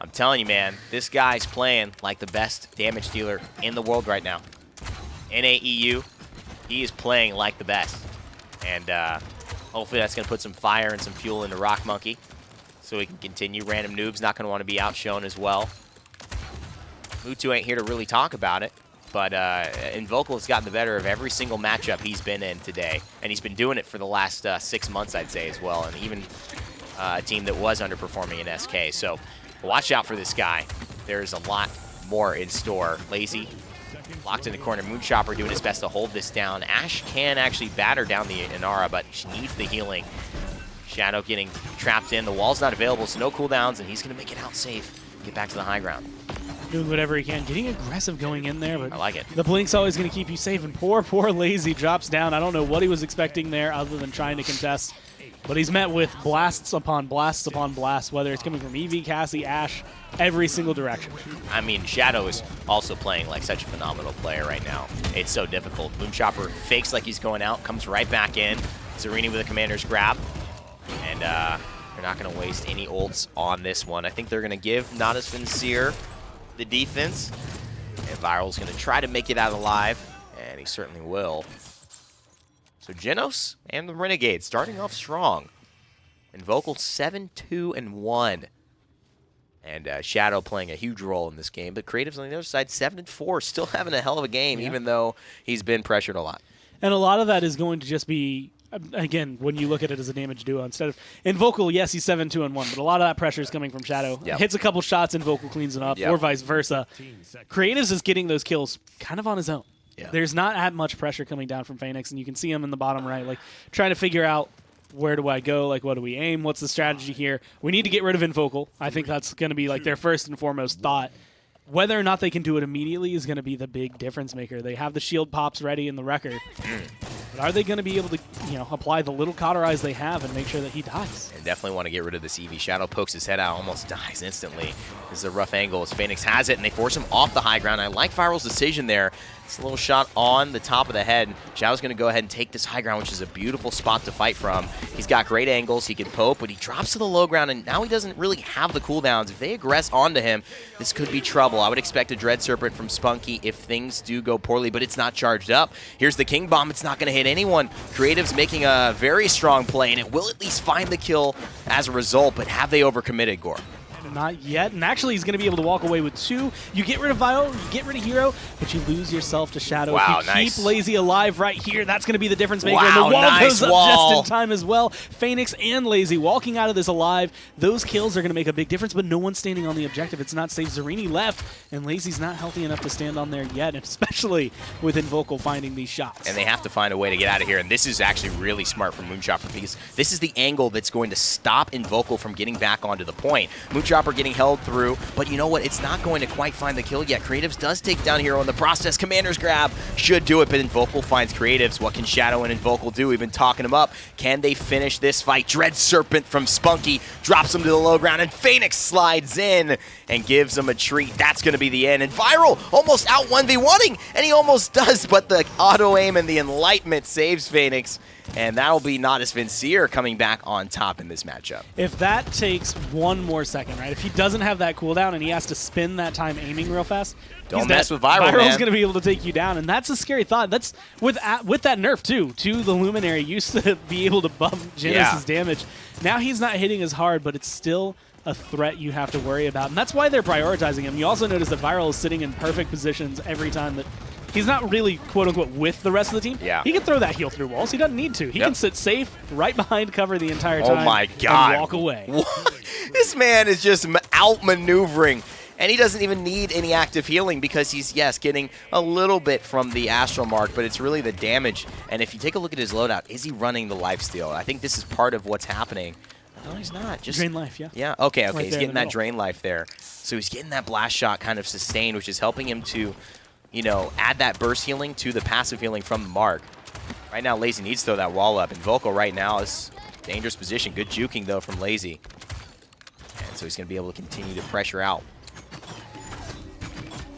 Speaker 7: I'm telling you, man, this guy's playing like the best damage dealer in the world right now. NAEU, he is playing like the best. And hopefully that's going to put some fire and some fuel into Rock Monkey so he can continue. Random Noob's not going to want to be outshone as well. Mutu ain't here to really talk about it, but Invocal has gotten the better of every single matchup he's been in today, and he's been doing it for the last 6 months, I'd say, as well, and even a team that was underperforming in SK. So watch out for this guy. There's a lot more in store. Lazy, locked in the corner. Moonchopper doing his best to hold this down. Ash can actually batter down the Inara, but she needs the healing. Shadow getting trapped in. The wall's not available, so no cooldowns, and he's going to make it out safe. Get back to the high ground.
Speaker 6: Doing whatever he can. Getting aggressive going in there, but
Speaker 7: I like it.
Speaker 6: The blink's always going to keep you safe, and poor Lazy drops down. I don't know what he was expecting there other than trying to contest. But he's met with blasts upon blasts upon blasts, whether it's coming from Eevee, Cassie, Ashe, every single direction.
Speaker 7: I mean, Shadow is also playing like such a phenomenal player right now. It's so difficult. Moonchopper fakes like he's going out, comes right back in. Zerini with a commander's grab. And they're not going to waste any ults on this one. I think they're going to give Natus Vincere the defense. And Viral's going to try to make it out alive. And he certainly will. So Genos and the Renegades starting off strong. And Vocal 7-2-1. And Shadow playing a huge role in this game. But Creatives on the other side, 7-4, still having a hell of a game, even though he's been pressured a lot.
Speaker 6: And a lot of that is going to just be, again, when you look at it as a damage duo, instead of in Vocal, yes, he's 7-2-1, but a lot of that pressure is coming from Shadow.
Speaker 7: Yep.
Speaker 6: Hits a couple shots and Vocal cleans it up, or vice versa. Creatives is getting those kills kind of on his own.
Speaker 7: Yeah.
Speaker 6: There's not that much pressure coming down from Phoenix, and you can see him in the bottom right, like trying to figure out where do I go, like what do we aim, what's the strategy here. We need to get rid of Invocal. I think that's going to be like their first and foremost thought. Whether or not they can do it immediately is going to be the big difference maker. They have the shield pops ready in the record. But are they going to be able to, apply the little cauterize they have and make sure that he dies?
Speaker 7: And definitely want to get rid of this Eevee. Shadow pokes his head out, almost dies instantly. This is a rough angle as Phoenix has it, and they force him off the high ground. I like Viral's decision there. It's a little shot on the top of the head. Shadow's going to go ahead and take this high ground, which is a beautiful spot to fight from. He's got great angles. He can poke, but he drops to the low ground, and now he doesn't really have the cooldowns. If they aggress onto him, this could be trouble. I would expect a Dread Serpent from Spunky if things do go poorly, but it's not charged up. Here's the King Bomb. It's not going to hit anyone. Creative's making a very strong play, and it will at least find the kill as a result, but have they overcommitted, Gore?
Speaker 6: Not yet, and actually he's going to be able to walk away with 2. You get rid of Vile, you get rid of Hero, but you lose yourself to Shadow.
Speaker 7: Wow,
Speaker 6: if you
Speaker 7: nice.
Speaker 6: keep Lazy alive right here, that's going to be the difference maker.
Speaker 7: Wow,
Speaker 6: and the wall
Speaker 7: nice
Speaker 6: goes up
Speaker 7: wall.
Speaker 6: just in time as well. Phoenix and Lazy walking out of this alive. Those kills are going to make a big difference, but no one's standing on the objective. It's not safe. Zerini left, and Lazy's not healthy enough to stand on there yet, and especially with Invocal finding these shots.
Speaker 7: And they have to find a way to get out of here, and this is actually really smart from Moonchopper because this is the angle that's going to stop Invocal from getting back onto the point. Moonchopper getting held through, but you know what? It's not going to quite find the kill yet. Creatives does take down Hero in the process. Commander's grab should do it, but Invocal finds Creatives. What can Shadow and Invocal do? We've been talking them up. Can they finish this fight? Dread Serpent from Spunky drops him to the low ground, and Phoenix slides in and gives him a treat. That's going to be the end. And Viral almost out 1v1ing, and he almost does, but the auto-aim and the Enlightenment saves Phoenix. And that'll be Natus Vincere coming back on top in this matchup.
Speaker 6: If that takes one more second, right? If he doesn't have that cooldown and he has to spend that time aiming real fast,
Speaker 7: Don't mess with Viral, man.
Speaker 6: Viral's going to be able to take you down, and that's a scary thought. That's with that nerf, too. To the Luminary used to be able to bump Genos' damage. Now he's not hitting as hard, but it's still a threat you have to worry about, and that's why they're prioritizing him. You also notice that Viral is sitting in perfect positions every time that he's not really, quote-unquote, with the rest of the team.
Speaker 7: Yeah.
Speaker 6: He can throw that heal through walls. He doesn't need to. He can sit safe right behind cover the entire time
Speaker 7: Oh my God.
Speaker 6: and walk away.
Speaker 7: What? This man is just outmaneuvering, and he doesn't even need any active healing because he's, yes, getting a little bit from the Astral Mark, but it's really the damage. And if you take a look at his loadout, is he running the lifesteal? I think this is part of what's happening. No, he's not. Just
Speaker 6: Drain life, yeah.
Speaker 7: Yeah, okay.
Speaker 6: Right
Speaker 7: He's
Speaker 6: there in
Speaker 7: getting
Speaker 6: the
Speaker 7: that
Speaker 6: middle.
Speaker 7: drain life there. So he's getting that blast shot kind of sustained, which is helping him to, add that burst healing to the passive healing from the Mark. Right now, Lazy needs to throw that wall up, and Vocal right now is dangerous position. Good juking, though, from Lazy. And so he's going to be able to continue to pressure out.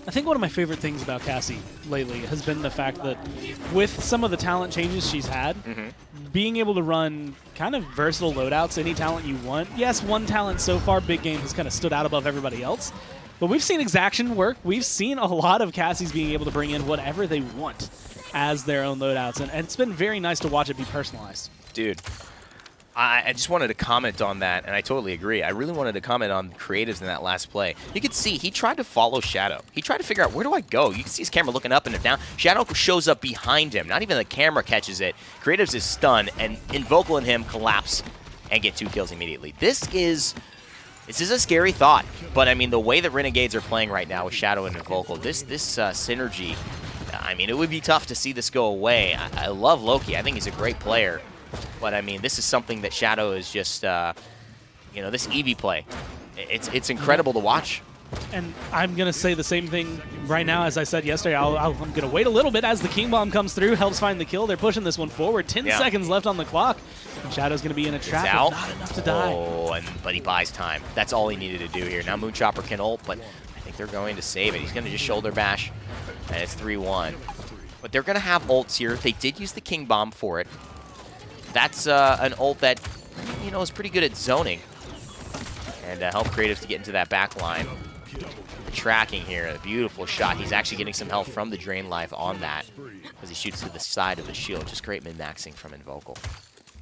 Speaker 6: I think one of my favorite things about Cassie lately has been the fact that with some of the talent changes she's had, being able to run kind of versatile loadouts, any talent you want. Yes, one talent so far, Big Game, has kind of stood out above everybody else. But we've seen Exaction work. We've seen a lot of Cassies being able to bring in whatever they want as their own loadouts. And it's been very nice to watch it be personalized.
Speaker 7: Dude, I just wanted to comment on that, and I totally agree. I really wanted to comment on Creatives in that last play. You could see he tried to follow Shadow. He tried to figure out, where do I go? You can see his camera looking up and down. Shadow shows up behind him. Not even the camera catches it. Creatives is stunned, and Invocal and him collapse and get 2 kills immediately. This is a scary thought, but I mean, the way that Renegades are playing right now with Shadow and Invocal, this synergy, I mean, it would be tough to see this go away. I love Loki. I think he's a great player. But, I mean, this is something that Shadow is just, this Eevee play. It's incredible to watch.
Speaker 6: And I'm going to say the same thing right now as I said yesterday. I'm going to wait a little bit as the King Bomb comes through, helps find the kill. They're pushing this one forward. 10 seconds left on the clock. And Shadow's going to be in a trap,
Speaker 7: out.
Speaker 6: but not enough to die.
Speaker 7: Oh, but he buys time. That's all he needed to do here. Now Moonchopper can ult, but I think they're going to save it. He's going to just shoulder bash, and it's 3-1. But they're going to have ults here. They did use the King Bomb for it. That's an ult that, you know, is pretty good at zoning. And help Creatives to get into that back line. The tracking here, a beautiful shot. He's actually getting some health from the Drain Life on that as he shoots to the side of the shield. Just great min-maxing from Invocal.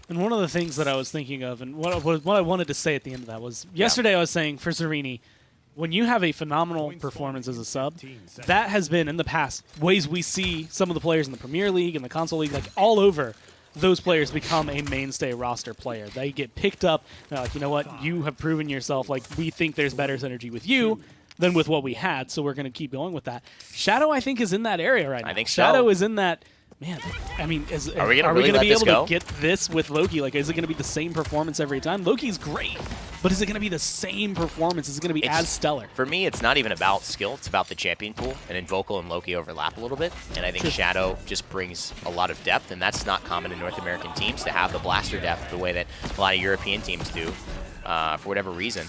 Speaker 6: And one of the things that I was thinking of, and what I wanted to say at the end of that was, yesterday I was saying for Zerini, when you have a phenomenal performance as a sub, that has been, in the past, ways we see some of the players in the Premier League and the Console League, like all over, those players become a mainstay roster player. They get picked up, they're like, you know what, you have proven yourself, like we think there's better synergy with you than with what we had, so we're going to keep going with that. Shadow, I think, is in that area right now.
Speaker 7: I think so.
Speaker 6: Shadow is in that... Man, I mean,
Speaker 7: are we
Speaker 6: going
Speaker 7: really
Speaker 6: to be able
Speaker 7: go?
Speaker 6: to get this with Loki? Like, is it going to be the same performance every time? Loki's great, but is it going to be the same performance? Is it going to be as stellar?
Speaker 7: For me, it's not even about skill. It's about the champion pool, and Invocal and Loki overlap a little bit. And I think Shadow just brings a lot of depth, and that's not common in North American teams to have the blaster depth the way that a lot of European teams do, for whatever reason.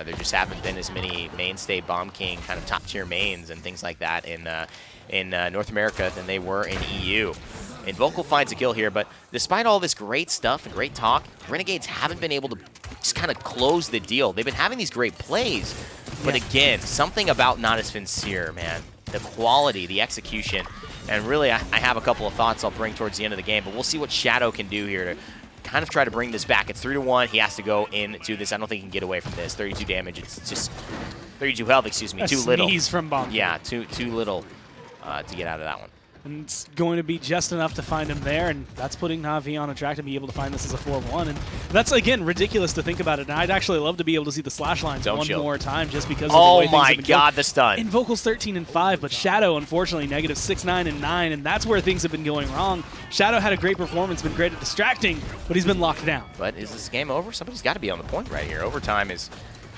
Speaker 7: There just haven't been as many mainstay Bomb King kind of top-tier mains and things like that in North America than they were in EU. Invocal finds a kill here, but despite all this great stuff and great talk, Renegades haven't been able to just kind of close the deal. They've been having these great plays, but again, something about Natus Vincere, man. The quality, the execution, and really I have a couple of thoughts I'll bring towards the end of the game, but we'll see what Shadow can do here to kind of try to bring this back. It's 3-1. He has to go into this. I don't think he can get away from this. 32 damage. It's just 32 health, excuse me. Too little.
Speaker 6: Sneeze from Bomb.
Speaker 7: Yeah, too little to get out of that one.
Speaker 6: And it's going to be just enough to find him there, and that's putting Na'Vi on a track to be able to find this as a 4-1. And that's, again, ridiculous to think about it. And I'd actually love to be able to see the slash lines more time just because of the way things have been going.
Speaker 7: The stun.
Speaker 6: Invocal's 13-5, but Shadow, unfortunately, negative 6-9-9, and that's where things have been going wrong. Shadow had a great performance, been great at distracting, but he's been locked down.
Speaker 7: But is this game over? Somebody's got to be on the point right here. Overtime is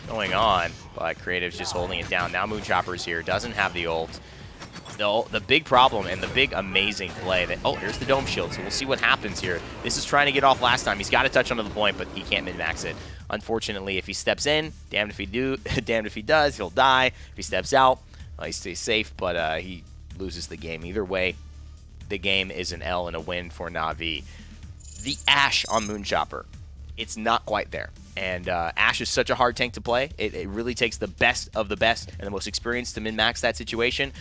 Speaker 7: going on, but Creative's just holding it down. Now Moonchopper's here, doesn't have the ult. The big problem and the big amazing play that, oh, here's the Dome Shield, so we'll see what happens here. This is trying to get off last time. He's got to touch onto the point, but he can't min-max it. Unfortunately, if he steps in, damned if he damned if he does, he'll die. If he steps out, he stays safe, but he loses the game. Either way, the game is an L and a win for Na'Vi. The Ashe on Moonchopper, it's not quite there. And Ashe is such a hard tank to play. It really takes the best of the best and the most experienced to min-max that situation.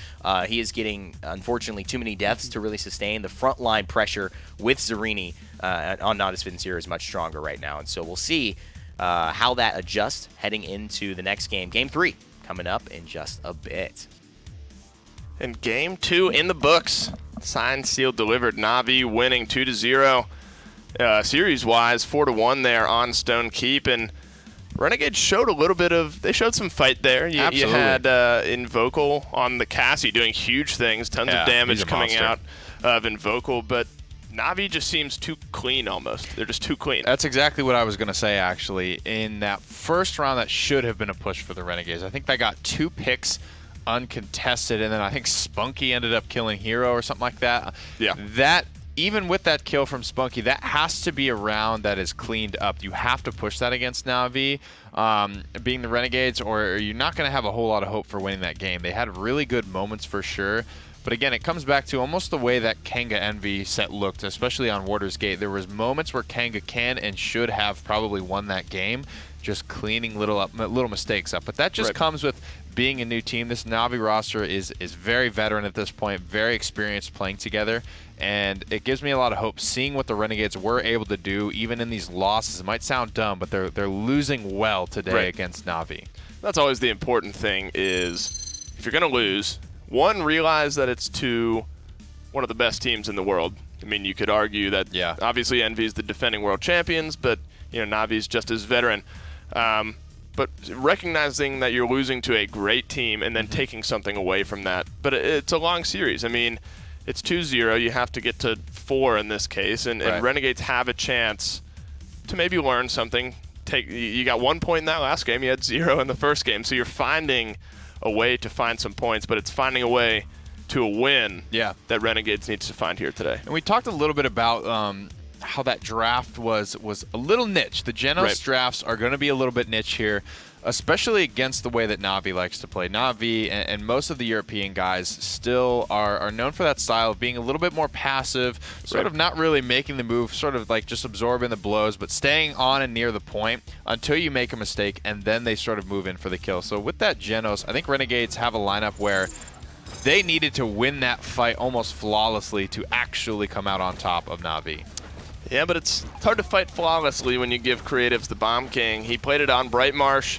Speaker 7: He is getting, unfortunately, too many deaths to really sustain. The frontline pressure with Zerini on Natus Vincere is much stronger right now. And so we'll see how that adjusts heading into the next game. Game 3 coming up in just a bit.
Speaker 1: And Game 2 in the books. Signed, sealed, delivered. Na'Vi winning 2-0. Series-wise, 4-1 there on Stone Keep, and Renegades showed a little bit of, they showed some fight there. You had Invocal on the Cassie doing huge things, tons of damage coming out of Invocal, but Na'Vi just seems too clean almost. They're just too clean.
Speaker 2: That's exactly what I was going to say, actually. In that first round, that should have been a push for the Renegades. I think they got 2 picks uncontested, and then I think Spunky ended up killing Hero or something like that.
Speaker 1: Yeah.
Speaker 2: Even with that kill from Spunky, that has to be a round that is cleaned up. You have to push that against Na'Vi, being the Renegades, or you're not going to have a whole lot of hope for winning that game. They had really good moments for sure, but again, it comes back to almost the way that Kanga Envy set looked, especially on Warder's Gate. There was moments where Kanga can and should have probably won that game, just cleaning little mistakes up. But that just comes with being a new team. This Na'Vi roster is very veteran at this point, very experienced playing together, and it gives me a lot of hope seeing what the Renegades were able to do even in these losses. It might sound dumb, but they're losing well today against Na'Vi.
Speaker 1: That's always the important thing is, if you're going to lose, one, realize that it's to one of the best teams in the world. I mean, you could argue that obviously Envy is the defending world champions, but Na'Vi is just as veteran. But recognizing that you're losing to a great team and then taking something away from that. But it's a long series. I mean, it's 2-0. You have to get to 4 in this case, and Renegades have a chance to maybe learn something. You got 1 point in that last game. You had 0 in the first game. So you're finding a way to find some points, but it's finding a way to a win that Renegades needs to find here today.
Speaker 2: And we talked a little bit about how that draft was a little niche. The Genos drafts are going to be a little bit niche here, especially against the way that Na'Vi likes to play. Na'Vi and most of the European guys still are known for that style of being a little bit more passive, sort of not really making the move, sort of like just absorbing the blows, but staying on and near the point until you make a mistake, and then they sort of move in for the kill. So with that Genos, I think Renegades have a lineup where they needed to win that fight almost flawlessly to actually come out on top of Na'Vi.
Speaker 1: Yeah, but it's hard to fight flawlessly when you give creatives the Bomb King. He played it on Brightmarsh,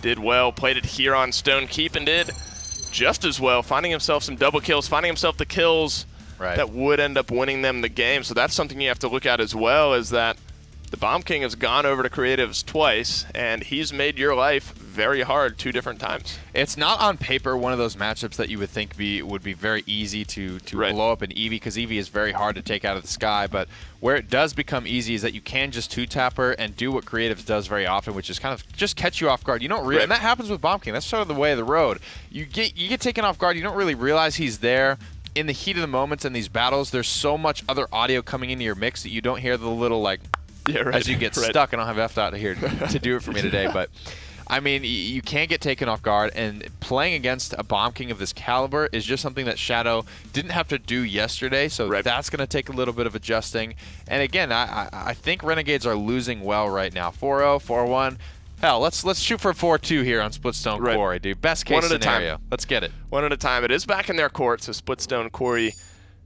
Speaker 1: did well, played it here on Stone Keep, and did just as well, finding himself some double kills, finding himself the kills that would end up winning them the game. So that's something you have to look at as well, is that the Bomb King has gone over to creatives twice, and he's made your life very hard 2 different times.
Speaker 2: It's not on paper one of those matchups that you would think would be very easy to blow up an Eevee, because Eevee is very hard to take out of the sky. But where it does become easy is that you can just 2-tap her and do what creatives does very often, which is kind of just catch you off guard. You don't and that happens with Bomb King. That's sort of the way of the road. You get taken off guard. You don't really realize he's there. In the heat of the moments in these battles, there's so much other audio coming into your mix that you don't hear the little like as you get stuck. I don't have F dot here to do it for me today, but I mean, you can't get taken off guard, and playing against a Bomb King of this caliber is just something that Shadow didn't have to do yesterday, so that's going to take a little bit of adjusting. And again, I think Renegades are losing well right now. 4-0, 4-1. Hell, let's shoot for 4-2 here on Splitstone Quarry, dude. Best case scenario. Let's get it.
Speaker 1: One at a time. It is back in their court, so Splitstone Quarry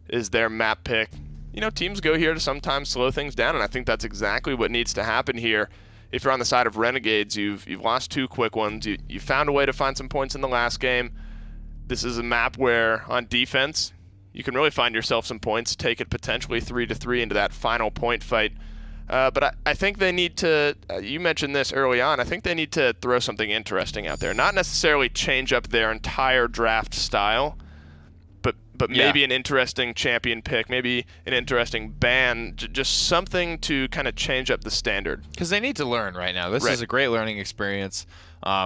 Speaker 1: is their map pick. You know, teams go here to sometimes slow things down, and I think that's exactly what needs to happen here. If you're on the side of Renegades, you've lost 2 quick ones. You found a way to find some points in the last game. This is a map where, on defense, you can really find yourself some points, take it potentially 3-3 into that final point fight. But I think they need to, you mentioned this early on, I think they need to throw something interesting out there. Not necessarily change up their entire draft style, but maybe an interesting champion pick, maybe an interesting ban, just something to kind of change up the standard.
Speaker 2: Because they need to learn right now. This is a great learning experience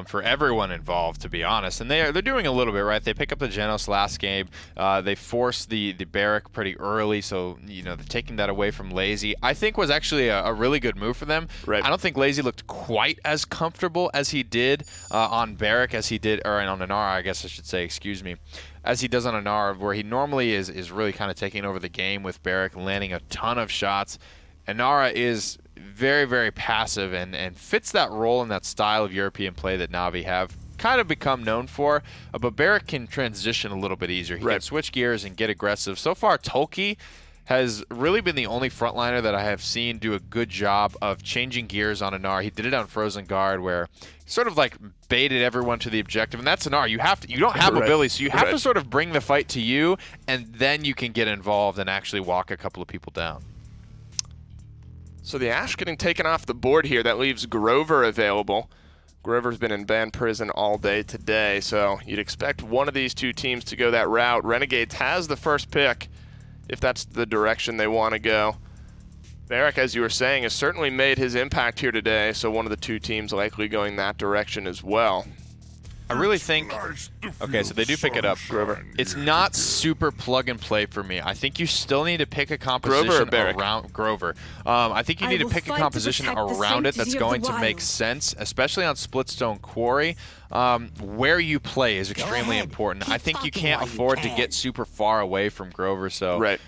Speaker 2: for everyone involved, to be honest. And they're doing a little bit, right? They pick up the Genos last game. They forced the Barrack pretty early, so they're taking that away from Lazy. I think was actually a really good move for them. I don't think Lazy looked quite as comfortable as he did on Barrack as he did, or on Inara, I guess I should say, excuse me, as he does on Inara, where he normally is really kind of taking over the game with Barrack, landing a ton of shots. Inara is very, very passive and fits that role in that style of European play that Na'Vi have kind of become known for. But Barrack can transition a little bit easier. He can switch gears and get aggressive. So far, Tolki has really been the only frontliner that I have seen do a good job of changing gears on Inara. He did it on Frozen Guard, where he sort of like baited everyone to the objective, and that's Inara. You don't have ability, so you have to sort of bring the fight to you, and then you can get involved and actually walk a couple of people down.
Speaker 1: So the Ashe getting taken off the board here. That leaves Grover available. Grover's been in ban prison all day today, so you'd expect one of these 2 teams to go that route. Renegades has the first pick, if that's the direction they want to go. Barrack, as you were saying, has certainly made his impact here today, so one of the 2 teams likely going that direction as well.
Speaker 2: I really think, okay, so they do pick it up, Grover. It's not super plug and play for me. I think you still need to pick a composition around Grover. I think you need to pick a composition around it that's going to make sense, especially on Splitstone Quarry. Where you play is extremely important. I think you can't afford to get super far away from Grover, so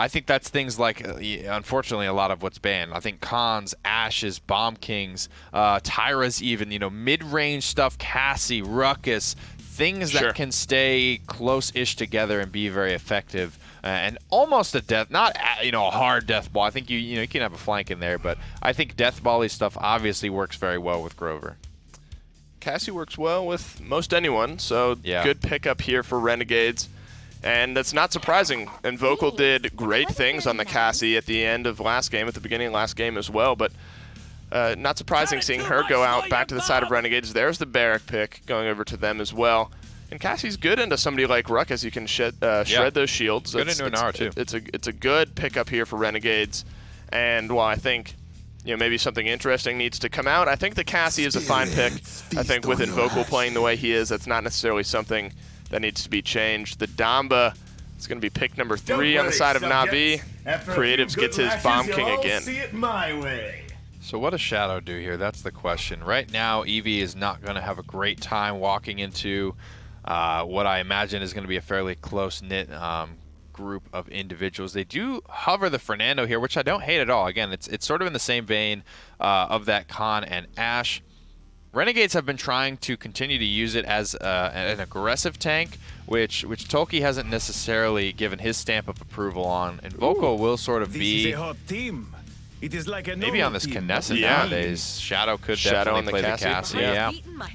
Speaker 2: I think that's things like, unfortunately, a lot of what's banned. I think Khans, Ashes, Bomb Kings, Tyra's even, mid-range stuff, Cassie, Ruckus, things that can stay close-ish together and be very effective. And almost a death, not a hard death ball. I think you can have a flank in there, but I think death bally stuff obviously works very well with Grover.
Speaker 1: Cassie works well with most anyone, so good pickup here for Renegades. And that's not surprising. And Vocal did great things on the Cassie at the end of last game, at the beginning of last game as well. But not surprising seeing her go out back to the side of Renegades. There's the Barrack pick going over to them as well. And Cassie's good into somebody like Ruckus. You can shred those shields.
Speaker 2: Good into Inara too.
Speaker 1: It's a good pickup here for Renegades. And while I think maybe something interesting needs to come out, I think the Cassie is a fine pick. I think with Vocal playing the way he is, that's not necessarily something that needs to be changed. The Damba It's going to be pick number 3 on the side of Na'Vi. Creatives gets his Bomb King again.
Speaker 8: See it my way.
Speaker 2: So what does Shadow do here? That's the question. Right now, Eevee is not going to have a great time walking into what I imagine is going to be a fairly close-knit group of individuals. They do hover the Fernando here, which I don't hate at all. Again, it's sort of in the same vein of that Khan and Ashe. Renegades have been trying to continue to use it as an aggressive tank, which Tolkki hasn't necessarily given his stamp of approval on, and Vocal will sort of be
Speaker 8: This is a hot team. It is like a
Speaker 2: maybe on this
Speaker 8: team.
Speaker 2: Knesset
Speaker 1: Yeah.
Speaker 2: nowadays. Shadow could
Speaker 1: Shadow
Speaker 2: definitely
Speaker 1: on the
Speaker 2: play
Speaker 1: Cassie.
Speaker 2: the Cassie.
Speaker 1: Yeah.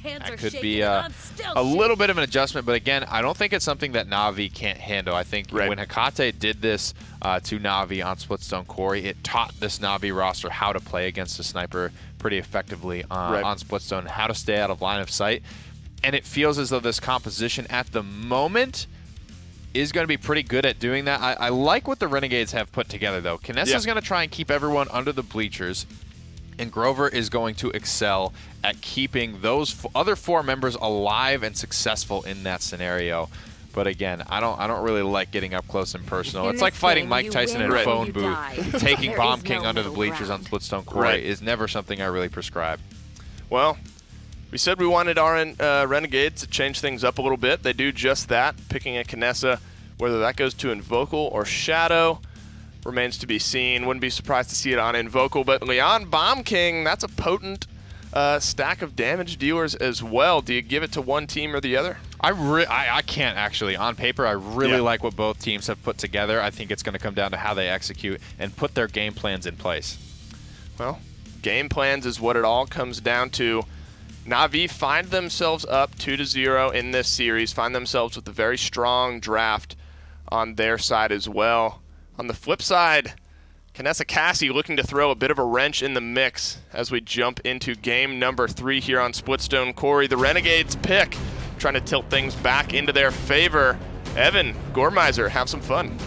Speaker 2: Yeah. That could be a little bit of an adjustment, but again, I don't think it's something that Na'Vi can't handle. I think
Speaker 1: Right.
Speaker 2: when Hecate did this to Na'Vi on Splitstone Quarry, it taught this Na'Vi roster how to play against a sniper pretty effectively on Splitstone, how to stay out of line of sight. And it feels as though this composition at the moment is going to be pretty good at doing that. I like what the Renegades have put together, though. Kinessa is going to try and keep everyone under the bleachers, and Grover is going to excel at keeping those other 4 members alive and successful in that scenario. But again, I don't really like getting up close and personal. It's like fighting Mike Tyson in a phone booth. Taking Bomb King under the bleachers on Splitstone Quarry is never something I really prescribe.
Speaker 1: Well, we said we wanted our Renegades to change things up a little bit. They do just that, picking a Kinessa. Whether that goes to Invocal or Shadow remains to be seen. Wouldn't be surprised to see it on Invocal, but Leon Bomb King, that's a potent stack of damage dealers as well. Do you give it to one team or the other?
Speaker 2: I can't actually. On paper, I really like what both teams have put together. I think it's going to come down to how they execute and put their game plans in place.
Speaker 1: Well, game plans is what it all comes down to. Na'Vi find themselves up 2-0 in this series, find themselves with a very strong draft on their side as well. On the flip side, Kinessa Cassie looking to throw a bit of a wrench in the mix as we jump into game number 3 here on Splitstone Quarry. The Renegades pick, trying to tilt things back into their favor. Evan, Gormizer, have some fun.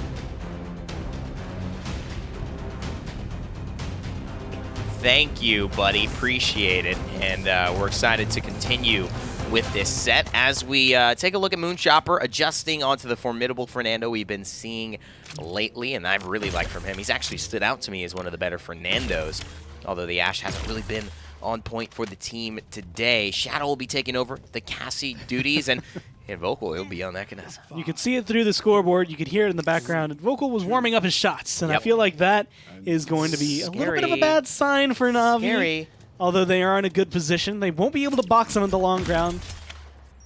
Speaker 7: Thank you, buddy. Appreciate it. And we're excited to continue with this set as we take a look at Moonchopper adjusting onto the formidable Fernando we've been seeing lately, and I've really liked from him. He's actually stood out to me as one of the better Fernandos, although the Ashe hasn't really been on point for the team today. Shadow will be taking over the Cassie duties, and Vocal will be on that Kinessa.
Speaker 6: You could see it through the scoreboard. You could hear it in the background. Vocal was warming up his shots, and I feel like that is going to be a little bit of a bad sign for Na'Vi.
Speaker 7: Scary.
Speaker 6: Although they are in a good position, they won't be able to box him in the long ground.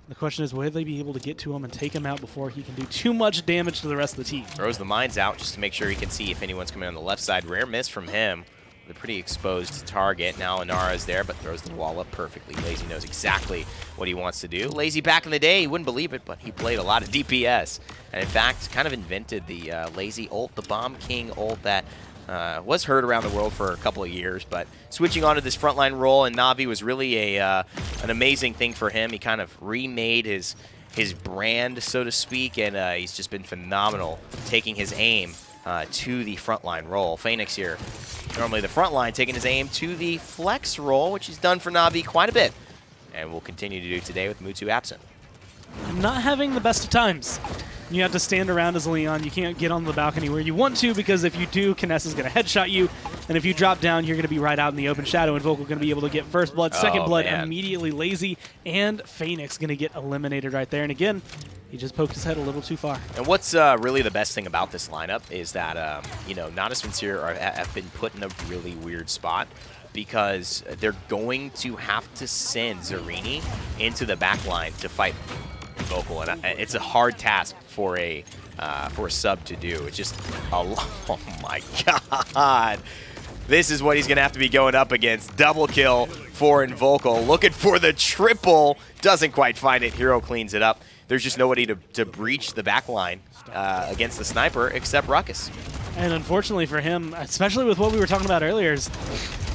Speaker 6: The question is, will they be able to get to him and take him out before he can do too much damage to the rest of the team?
Speaker 7: Throws the mines out just to make sure he can see if anyone's coming on the left side. Rare miss from him. A pretty exposed target. Now Inara's there, but throws the wall up perfectly. Lazy knows exactly what he wants to do. Lazy back in the day, he wouldn't believe it, but he played a lot of DPS. And in fact, kind of invented the Lazy ult, the Bomb King ult that was heard around the world for a couple of years, but switching onto this frontline role in Na'Vi was really an amazing thing for him. He kind of remade his brand, so to speak, and he's just been phenomenal taking his aim to the frontline role. Phoenix here, normally the frontline, taking his aim to the flex role, which he's done for Na'Vi quite a bit, and will continue to do today with Mutu absent.
Speaker 6: Not having the best of times. You have to stand around as Leon. You can't get on the balcony where you want to, because if you do, Kinessa's going to headshot you. And if you drop down, you're going to be right out in the open shadow, and Vocal going to be able to get first blood, second blood, immediately. Lazy and Phoenix going to get eliminated right there. And again, he just poked his head a little too far.
Speaker 7: And what's really the best thing about this lineup is that, you know, Natus Vincere have been put in a really weird spot, because they're going to have to send Zarini into the back line to fight Vocal, and it's a hard task for a sub to do. It's just oh my god, this is what he's gonna have to be going up against. Double kill for Invocal, looking for the triple, doesn't quite find it. Hero cleans it up. There's just nobody to breach the back line against the sniper except Ruckus.
Speaker 6: And unfortunately for him, especially with what we were talking about earlier, is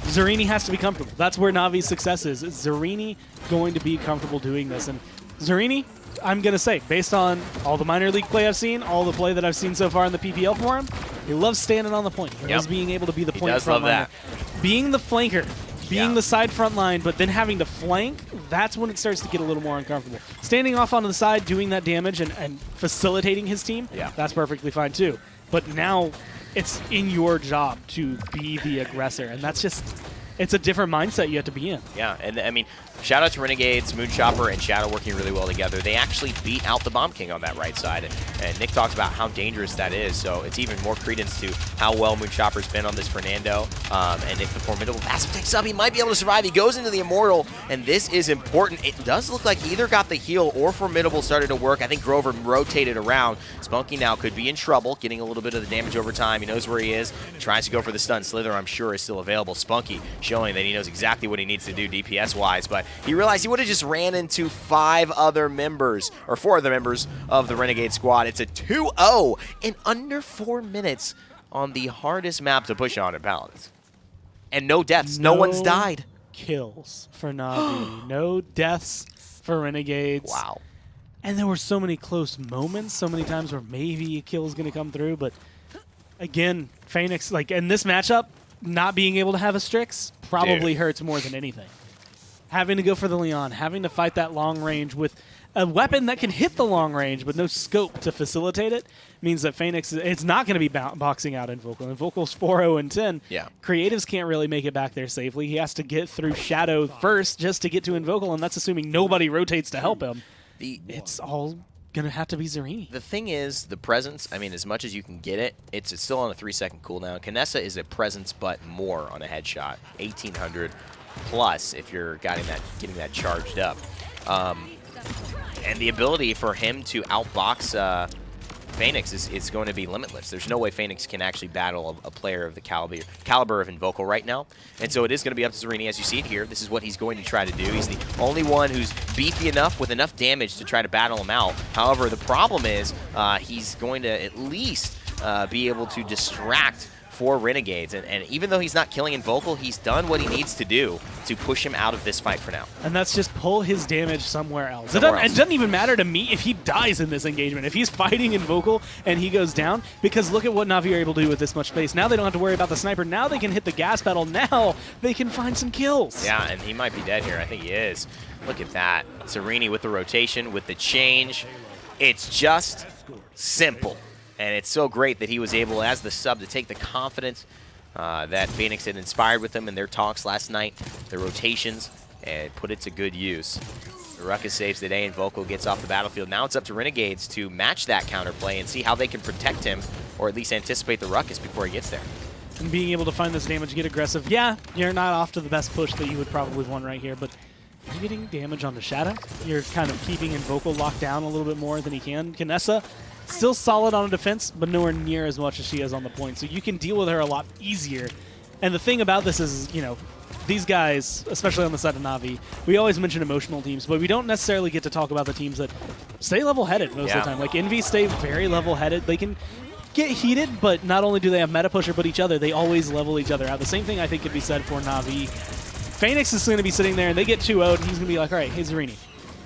Speaker 6: Zarini has to be comfortable. That's where Navi's success is. Zarini going to be comfortable doing this, and Zarini, I'm going to say, based on all the minor league play I've seen, all the play that I've seen so far in the PPL for him, he loves standing on the point. He loves being able to be the point frontliner. Being the flanker, being
Speaker 7: Yeah.
Speaker 6: the side front line, but then having to flank, that's when it starts to get a little more uncomfortable. Standing off onto the side, doing that damage and facilitating his team,
Speaker 7: Yeah.
Speaker 6: that's perfectly fine too. But now it's in your job to be the aggressor, and that's just, it's a different mindset you have to be in.
Speaker 7: Yeah, and I mean, shout out to Renegades, Moonchopper, and Shadow working really well together. They actually beat out the Bomb King on that right side, and Nick talks about how dangerous that is, so it's even more credence to how well Moonchopper's been on this Fernando, and if the Formidable passive takes up, he might be able to survive. He goes into the Immortal, and this is important. It does look like he either got the heal or Formidable started to work. I think Grover rotated around. Spunky now could be in trouble, getting a little bit of the damage over time. He knows where he is, tries to go for the stun. Slither, I'm sure, is still available. Spunky showing that he knows exactly what he needs to do DPS-wise, but he realized he would have just ran into 4 other members of the Renegade squad. It's a 2-0 in under 4 minutes on the hardest map to push on in Paladins. And no deaths. No one's died.
Speaker 6: Kills for Na'Vi. No deaths for Renegades.
Speaker 7: Wow.
Speaker 6: And there were so many close moments, so many times where maybe a kill is going to come through, but again, Phoenix, like in this matchup, not being able to have a Strix probably hurts more than anything. Having to go for the Leon, having to fight that long range with a weapon that can hit the long range but no scope to facilitate it means that Phoenix, it's not going to be boxing out Invocal. Invocal's 4-0-10.
Speaker 7: Yeah.
Speaker 6: Creatives can't really make it back there safely. He has to get through Shadow first just to get to Invocal, and that's assuming nobody rotates to help him. It's all going to have to be Zerini.
Speaker 7: The thing is, the presence, I mean, as much as you can get it, it's still on a 3-second cooldown. Kinessa is a presence, but more on a headshot. 1,800 plus if you're getting that charged up. And the ability for him to outbox Phoenix is going to be limitless. There's no way Phoenix can actually battle a player of the caliber of Invocal right now. And so it is going to be up to Zerini, as you see it here. This is what he's going to try to do. He's the only one who's beefy enough with enough damage to try to battle him out. However, the problem is he's going to at least be able to distract for Renegades. And even though he's not killing Invocal, he's done what he needs to do to push him out of this fight for now.
Speaker 6: And that's just pull his damage somewhere else. It doesn't even matter to me if he dies in this engagement. If he's fighting Invocal and he goes down, because look at what Na'Vi are able to do with this much space. Now they don't have to worry about the sniper. Now they can hit the gas pedal. Now they can find some kills.
Speaker 7: Yeah, and he might be dead here. I think he is. Look at that. Zerini with the rotation, with the change. It's just simple. And it's so great that he was able, as the sub, to take the confidence that Phoenix had inspired with him in their talks last night, the rotations, and put it to good use. The Ruckus saves the day, and Invocal gets off the battlefield. Now it's up to Renegades to match that counterplay and see how they can protect him, or at least anticipate the Ruckus before he gets there.
Speaker 6: And being able to find this damage, get aggressive. Yeah, you're not off to the best push that you would probably want right here, but you're getting damage on the Shadow. You're kind of keeping Invocal locked down a little bit more than he can. Kinessa, still solid on a defense, but nowhere near as much as she is on the point. So you can deal with her a lot easier. And the thing about this is, you know, these guys, especially on the side of Na'Vi, we always mention emotional teams, but we don't necessarily get to talk about the teams that stay level-headed most of the time. Like Envy stay very level-headed. They can get heated, but not only do they have meta pusher, but each other. They always level each other out. The same thing I think could be said for Na'Vi. Phoenix is going to be sitting there, and they get 2-0'd, and he's going to be like, all right, hey, Zerini,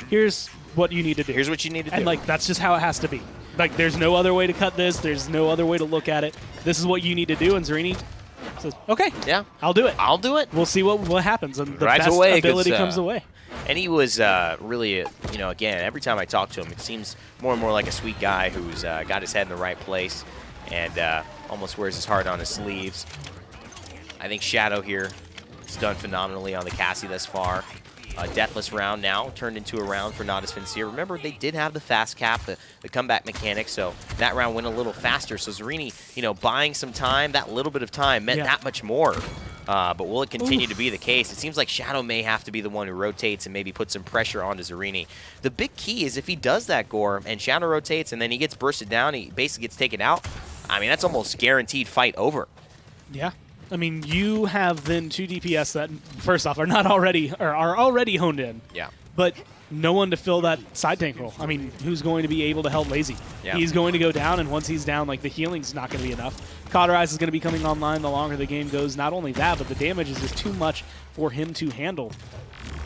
Speaker 6: here's what you need to do.
Speaker 7: Here's what you need to do.
Speaker 6: And, like, that's just how it has to be. Like, there's no other way to cut this. There's no other way to look at it. This is what you need to do. And Zerini says, okay,
Speaker 7: yeah,
Speaker 6: I'll do it.
Speaker 7: I'll do it.
Speaker 6: We'll see what happens. And the
Speaker 7: Rides
Speaker 6: best
Speaker 7: away,
Speaker 6: ability comes away.
Speaker 7: And he was really, you know, again, every time I talk to him, it seems more and more like a sweet guy who's got his head in the right place and almost wears his heart on his sleeves. I think Shadow here has done phenomenally on the Cassie thus far. A deathless round now turned into a round for Natus Vincere. Remember, they did have the fast cap, the comeback mechanic, so that round went a little faster. So Zerini, you know, buying some time, that little bit of time meant that much more. But will it continue to be the case? It seems like Shadow may have to be the one who rotates and maybe put some pressure onto Zerini. The big key is if he does that, Gore, and Shadow rotates and then he gets bursted down, he basically gets taken out, I mean, that's almost guaranteed fight over.
Speaker 6: Yeah. I mean, you have then 2 DPS that, first off, are already honed in.
Speaker 7: Yeah.
Speaker 6: But no one to fill that side tank role. I mean, who's going to be able to help Lazy?
Speaker 7: Yeah.
Speaker 6: He's going to go down, and once he's down, like, the healing's not going to be enough. Cauterize is going to be coming online the longer the game goes. Not only that, but the damage is just too much for him to handle.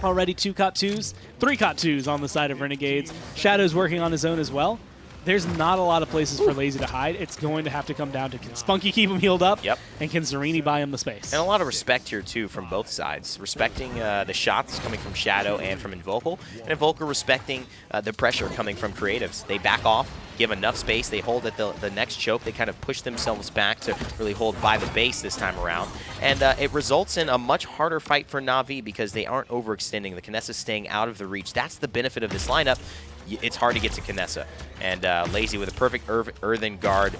Speaker 6: Already 2 COT 2s, 3 COT 2s on the side of Renegades. Shadow's working on his own as well. there's not a lot of places for Lazy to hide. It's going to have to come down to, can Spunky keep him healed up?
Speaker 7: Yep.
Speaker 6: And can Zarini buy him the space?
Speaker 7: And a lot of respect here, too, from both sides. Respecting the shots coming from Shadow and from Invocal, and Invocal respecting the pressure coming from Creatives. They back off, give enough space, they hold at the next choke, they kind of push themselves back to really hold by the base this time around. And it results in a much harder fight for Na'Vi because they aren't overextending. The Kinessa's staying out of the reach. That's the benefit of this lineup. It's hard to get to Kinessa. And Lazy with a perfect Earthen Guard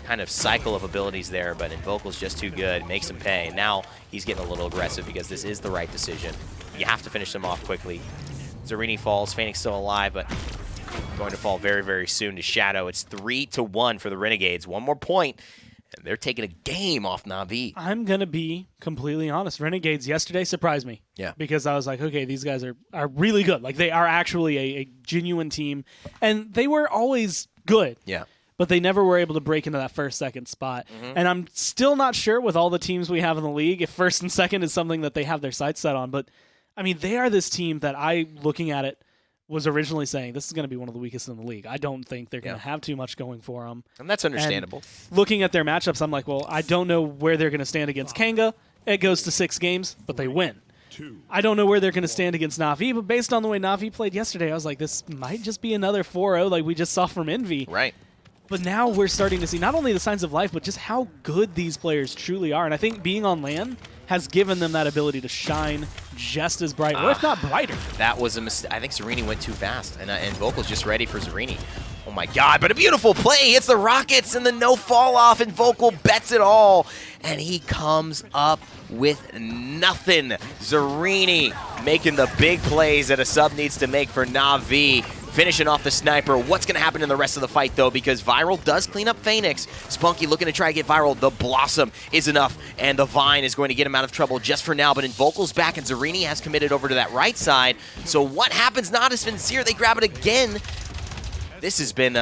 Speaker 7: kind of cycle of abilities there, but Invocal's just too good, makes him pay. Now he's getting a little aggressive because this is the right decision. You have to finish them off quickly. Zarini falls, Phoenix still alive, but going to fall very, very soon to Shadow. It's 3-1 for the Renegades. One more point, and they're taking a game off Na'Vi.
Speaker 6: I'm going to be completely honest. Renegades yesterday surprised me.
Speaker 7: Yeah.
Speaker 6: Because I was like, okay, these guys are really good. Like, they are actually a genuine team. And they were always good.
Speaker 7: Yeah.
Speaker 6: But they never were able to break into that first, second spot. And I'm still not sure with all the teams we have in the league if first and second is something that they have their sights set on. But, I mean, they are this team that looking at it, was originally saying this is going to be one of the weakest in the league. I don't think they're going to have too much going for them.
Speaker 7: And that's understandable.
Speaker 6: And looking at their matchups, I'm like, well, I don't know where they're going to stand against Kanga. It goes to 6 games, but they win. I don't know where they're going to stand against Na'Vi, but based on the way Na'Vi played yesterday, I was like, this might just be another 4-0 like we just saw from Envy.
Speaker 7: Right.
Speaker 6: But now we're starting to see not only the signs of life, but just how good these players truly are. And I think being on LAN has given them that ability to shine just as bright, or if not brighter.
Speaker 7: That was a mistake. I think Zarini went too fast, and Vocal's just ready for Zarini. Oh my god, but a beautiful play. It's the Rockets and the no fall off, and Vocal bets it all. And he comes up with nothing. Zarini making the big plays that a sub needs to make for Na'Vi. Finishing off the sniper. What's going to happen in the rest of the fight, though, because Viral does clean up Phoenix. Spunky looking to try to get Viral. The Blossom is enough, and the Vine is going to get him out of trouble just for now. But Invocal's back, and Zarini has committed over to that right side. So what happens? Natus Vincere, they grab it again. This has been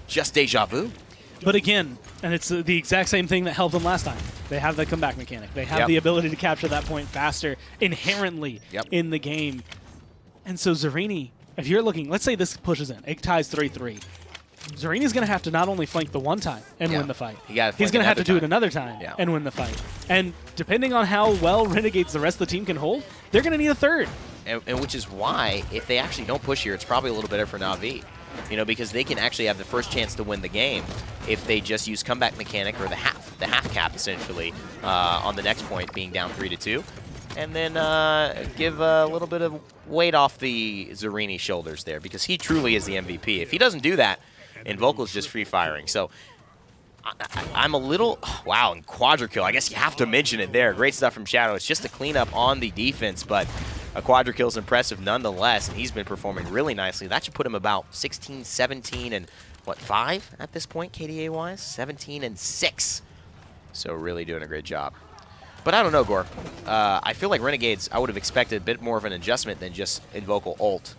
Speaker 7: just deja vu.
Speaker 6: But again, and it's the exact same thing that helped them last time. They have the comeback mechanic. They have the ability to capture that point faster inherently in the game. And so Zarini, if you're looking, let's say this pushes in, it ties 3-3. Zarini's going to have to not only flank the one time and win the fight, he's going to have to do it another time and win the fight. And depending on how well Renegades the rest of the team can hold, they're going to need a third.
Speaker 7: And which is why, if they actually don't push here, it's probably a little better for Na'Vi. You know, because they can actually have the first chance to win the game if they just use comeback mechanic or the half cap, essentially, on the next point being down 3-2. And then give a little bit of weight off the Zarini shoulders there, because he truly is the MVP. If he doesn't do that, Invocal's just free firing. So I'm a little, wow, and quadra kill. I guess you have to mention it there. Great stuff from Shadow. It's just a cleanup on the defense, but a quadra kill is impressive nonetheless, and he's been performing really nicely. That should put him about 16, 17, and what, 5 at this point, KDA-wise? 17 and 6. So really doing a great job. But I don't know, Gore. I feel like Renegades, I would have expected a bit more of an adjustment than just Invocal ult.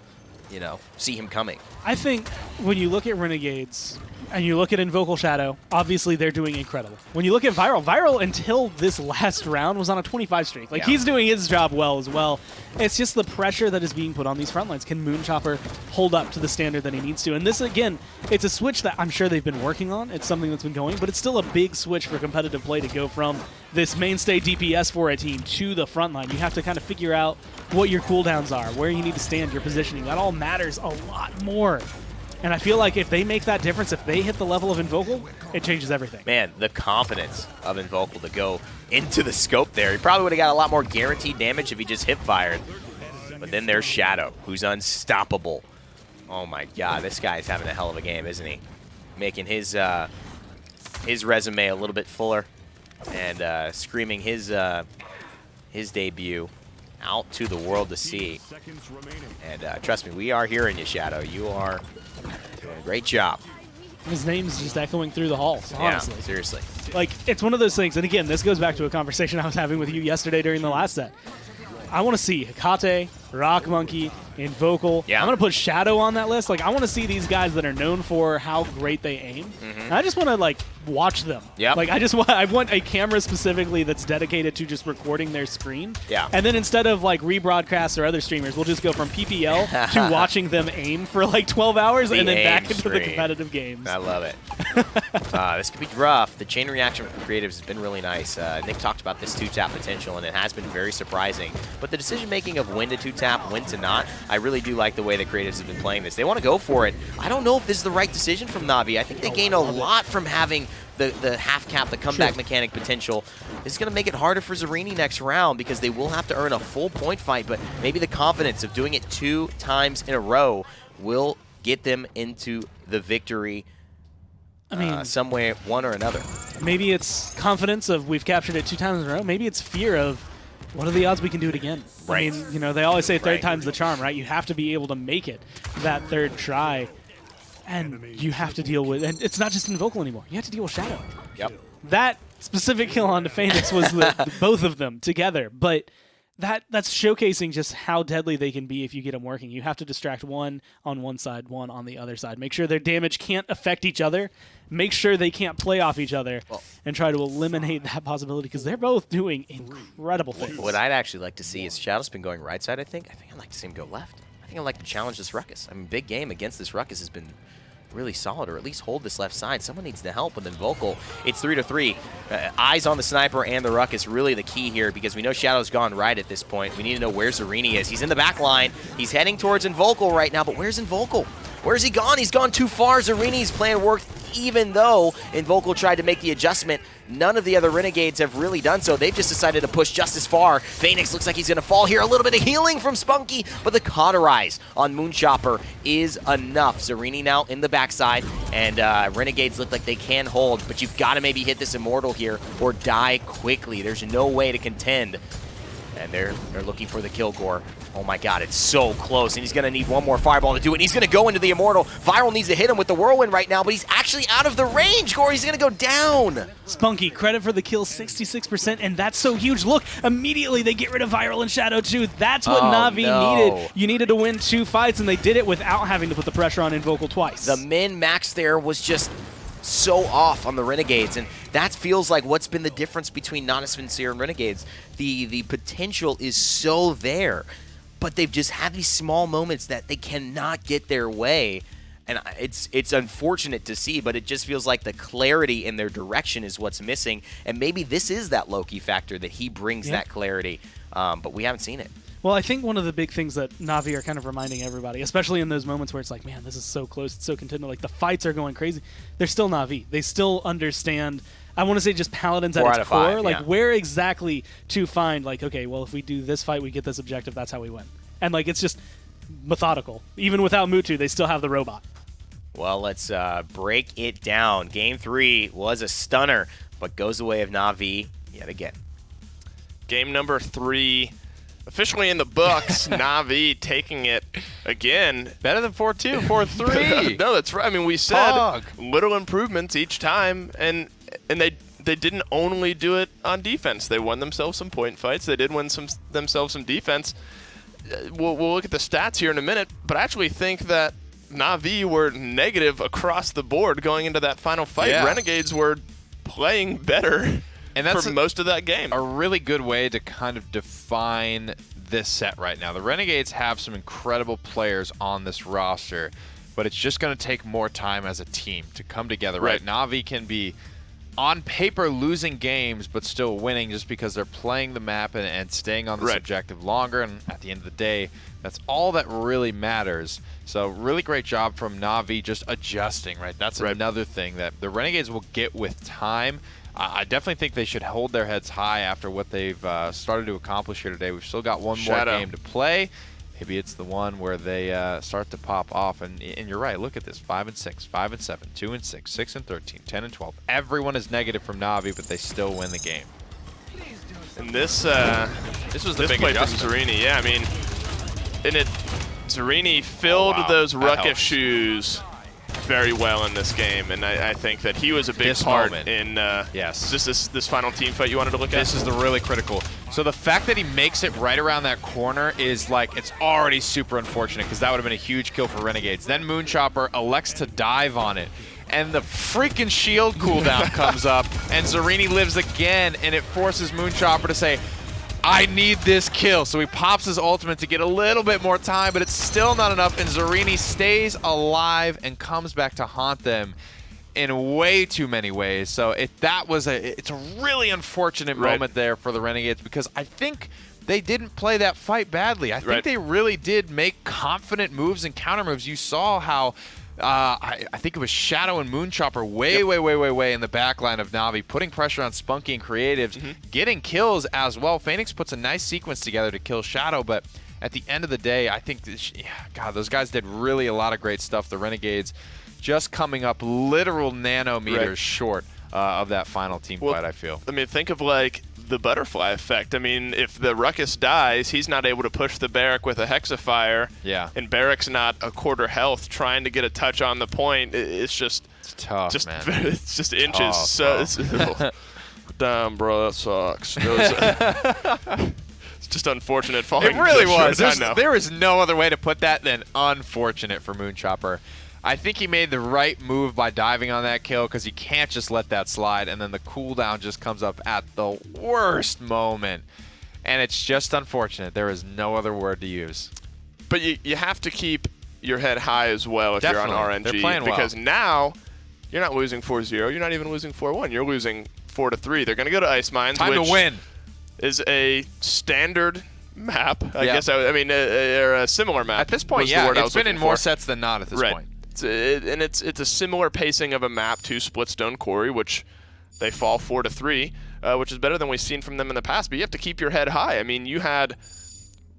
Speaker 7: You know, see him coming.
Speaker 6: I think when you look at Renegades and you look at Invocal Shadow, obviously they're doing incredible. When you look at Viral until this last round was on a 25 streak. Like, he's doing his job well as well. It's just the pressure that is being put on these front lines. Can Moonchopper hold up to the standard that he needs to? And this, again, it's a switch that I'm sure they've been working on. It's something that's been going, but it's still a big switch for competitive play to go from this mainstay DPS for a team to the front line. You have to kind of figure out what your cooldowns are, where you need to stand, your positioning. That all matters a lot more. And I feel like if they make that difference, if they hit the level of Invocal, it changes everything.
Speaker 7: Man, the confidence of Invocal to go into the scope there. He probably would have got a lot more guaranteed damage if he just hip fired. But then there's Shadow, who's unstoppable. Oh my god, this guy's having a hell of a game, isn't he? Making his resume a little bit fuller and screaming his debut out to the world to see. And trust me, we are hearing you, Shadow. You are doing a great job.
Speaker 6: His name's just echoing through the halls, honestly.
Speaker 7: Yeah, seriously.
Speaker 6: Like, it's one of those things, and again, this goes back to a conversation I was having with you yesterday during the last set. I want to see Hecate, Rock Monkey, Invocal.
Speaker 7: Yeah.
Speaker 6: I'm going to put Shadow on that list. Like, I want to see these guys that are known for how great they aim. And I just want to, like, watch them.
Speaker 7: Yep.
Speaker 6: Like, I want a camera specifically that's dedicated to just recording their screen.
Speaker 7: Yeah.
Speaker 6: And then instead of, like, rebroadcasts or other streamers, we'll just go from PPL to watching them aim for, like, 12 hours and then back into the competitive games.
Speaker 7: I love it. This could be rough. The chain reaction from creatives has been really nice. Nick talked about this 2-tap potential, and it has been very surprising. But the decision-making of when to 2-tap, when to not, I really do like the way that creatives have been playing this. They want to go for it. I don't know if this is the right decision from Na'Vi. I think they gain a lot from having the half cap, the comeback mechanic potential. This is going to make it harder for Zarini next round because they will have to earn a full point fight, but maybe the confidence of doing it 2 times in a row will get them into the victory. I mean, some way, one or another.
Speaker 6: Maybe it's confidence of we've captured it 2 times in a row. Maybe it's fear of what are the odds we can do it again?
Speaker 7: Right.
Speaker 6: I mean, you know, they always say third time's the charm, right? You have to be able to make it that third try, and you have to deal with, and it's not just Invocal anymore. You have to deal with Shadow.
Speaker 7: Yep.
Speaker 6: That specific kill onto Phoenix was both of them together, but that's showcasing just how deadly they can be if you get them working. You have to distract one on one side, one on the other side. Make sure their damage can't affect each other. Make sure they can't play off each other, and try to eliminate that possibility because they're both doing incredible things.
Speaker 7: What I'd actually like to see is Shadow's been going right side, I think. I'd like to see him go left. I think I'd like to challenge this Ruckus. I mean, big game against this Ruckus has been really solid, or at least hold this left side. Someone needs to help with Invocal. It's 3-3. Eyes on the sniper and the Ruckus really the key here because we know Shadow's gone right at this point. We need to know where Zarini is. He's in the back line. He's heading towards Invocal right now, but where's Invocal? Where's he gone? He's gone too far. Zarini's plan worked even though Invocal tried to make the adjustment. None of the other Renegades have really done so. They've just decided to push just as far. Phoenix looks like he's going to fall here. A little bit of healing from Spunky, but the cauterize on Moonchopper is enough. Zarini now in the backside, and Renegades look like they can hold, but you've got to maybe hit this Immortal here or die quickly. There's no way to contend. And they're looking for the kill, Gore. Oh my god, it's so close, and he's going to need one more Fireball to do it, and he's going to go into the Immortal. Viral needs to hit him with the Whirlwind right now, but he's actually out of the range, Gore. He's going to go down.
Speaker 6: Spunky, credit for the kill, 66%, and that's so huge. Look, immediately they get rid of Viral and Shadow too. That's what Na'Vi needed. You needed to win 2 fights, and they did it without having to put the pressure on Invocal twice.
Speaker 7: The min-max there was just so off on the Renegades, and that feels like what's been the difference between Natus Vincere and Renegades. The potential is so there, but they've just had these small moments that they cannot get their way, and it's unfortunate to see, but it just feels like the clarity in their direction is what's missing, and maybe this is that Loki factor that he brings that clarity, but we haven't seen it.
Speaker 6: Well, I think one of the big things that Na'Vi are kind of reminding everybody, especially in those moments where it's like, man, this is so close, it's so contender, like the fights are going crazy, they're still Na'Vi. They still understand, I want to say just Paladins at its core,
Speaker 7: 5,
Speaker 6: like
Speaker 7: yeah.
Speaker 6: where exactly to find, like, okay, well, if we do this fight, we get this objective, that's how we win. And like, it's just methodical. Even without Mutu, they still have the robot.
Speaker 7: Well, let's break it down. Game 3 was a stunner, but goes the way of Na'Vi yet again.
Speaker 1: Game number 3, officially in the books. Na'Vi taking it again.
Speaker 2: Better than 4-2, 4-3.
Speaker 1: No, that's right. I mean, we said little improvements each time, and they didn't only do it on defense. They won themselves some point fights. They did win themselves some defense. We'll look at the stats here in a minute, but I actually think that Na'Vi were negative across the board going into that final fight.
Speaker 2: Yeah.
Speaker 1: Renegades were playing better. And that's for most of that game.
Speaker 2: A really good way to kind of define this set right now. The Renegades have some incredible players on this roster, but it's just going to take more time as a team to come together, right? Na'Vi can be on paper losing games but still winning just because they're playing the map and staying on this objective longer, and at the end of the day, that's all that really matters. So really great job from Na'Vi just adjusting, right? That's another thing that the Renegades will get with time. I definitely think they should hold their heads high after what they've started to accomplish here today. We've still got one more game to play. Maybe it's the one where they start to pop off. And you're right. Look at this: 5-6, 5-7, 2-6, 6-13, 10-12. Everyone is negative from Na'Vi, but they still win the game.
Speaker 1: And this was the big play from Zarini. Yeah, I mean, Zarini filled those Ruckus shoes very well in this game, and I think that he was a big part in this final team fight you wanted to look at.
Speaker 2: This is the really critical. So the fact that he makes it right around that corner is like, it's already super unfortunate because that would have been a huge kill for Renegades. Then Moonchopper elects to dive on it. And the freaking shield cooldown comes up, and Zarini lives again, and it forces Moonchopper to say, I need this kill. So he pops his ultimate to get a little bit more time, but it's still not enough, and Zarini stays alive and comes back to haunt them in way too many ways. So it's a really unfortunate moment there for the Renegades, because I think they didn't play that fight badly. I think they really did make confident moves and counter moves. You saw how I think it was Shadow and Moonchopper way in the back line of Na'Vi, putting pressure on Spunky and Creatives, getting kills as well. Phoenix puts a nice sequence together to kill Shadow, but at the end of the day, I think, God, those guys did really a lot of great stuff. The Renegades just coming up literal nanometers short of that final team fight, I feel.
Speaker 1: I mean, think of like the butterfly effect. I mean, if the Ruckus dies, he's not able to push the Barrack with a Hexafire.
Speaker 2: Yeah.
Speaker 1: And Barrack's not a quarter health trying to get a touch on the point. It's just...
Speaker 2: It's tough, man.
Speaker 1: It's just inches. Damn, bro, that sucks. It's just unfortunate falling.
Speaker 2: It really was.
Speaker 1: I know.
Speaker 2: There is no other way to put that than unfortunate for Moonchopper. I think he made the right move by diving on that kill, because he can't just let that slide, and then the cooldown just comes up at the worst moment. And it's just unfortunate. There is no other word to use.
Speaker 1: But you have to keep your head high as well if you're on RNG.
Speaker 2: They're playing well.
Speaker 1: Because now you're not losing 4-0. You're not even losing 4-1. You're losing 4-3. They're going to go to Ice Mines,
Speaker 2: Time to win.
Speaker 1: Is a standard map. I guess or a similar map.
Speaker 2: At this point, it's been in more sets than not at this point.
Speaker 1: It's a similar pacing of a map to Splitstone Quarry, which they fall 4-3, which is better than we've seen from them in the past. But you have to keep your head high. I mean, you had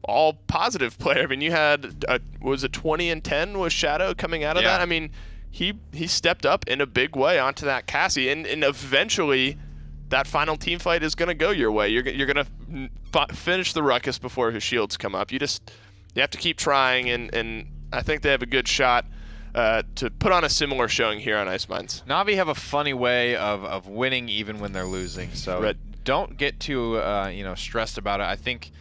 Speaker 1: all positive player. I mean, you had was it 20-10 with Shadow coming out of that? I mean, he stepped up in a big way onto that Cassie, and eventually that final team fight is going to go your way. You're going to finish the Ruckus before his shields come up. You have to keep trying, and I think they have a good shot to put on a similar showing here on Ice Mines.
Speaker 2: Na'Vi have a funny way of winning even when they're losing, so don't get too stressed about it. I think,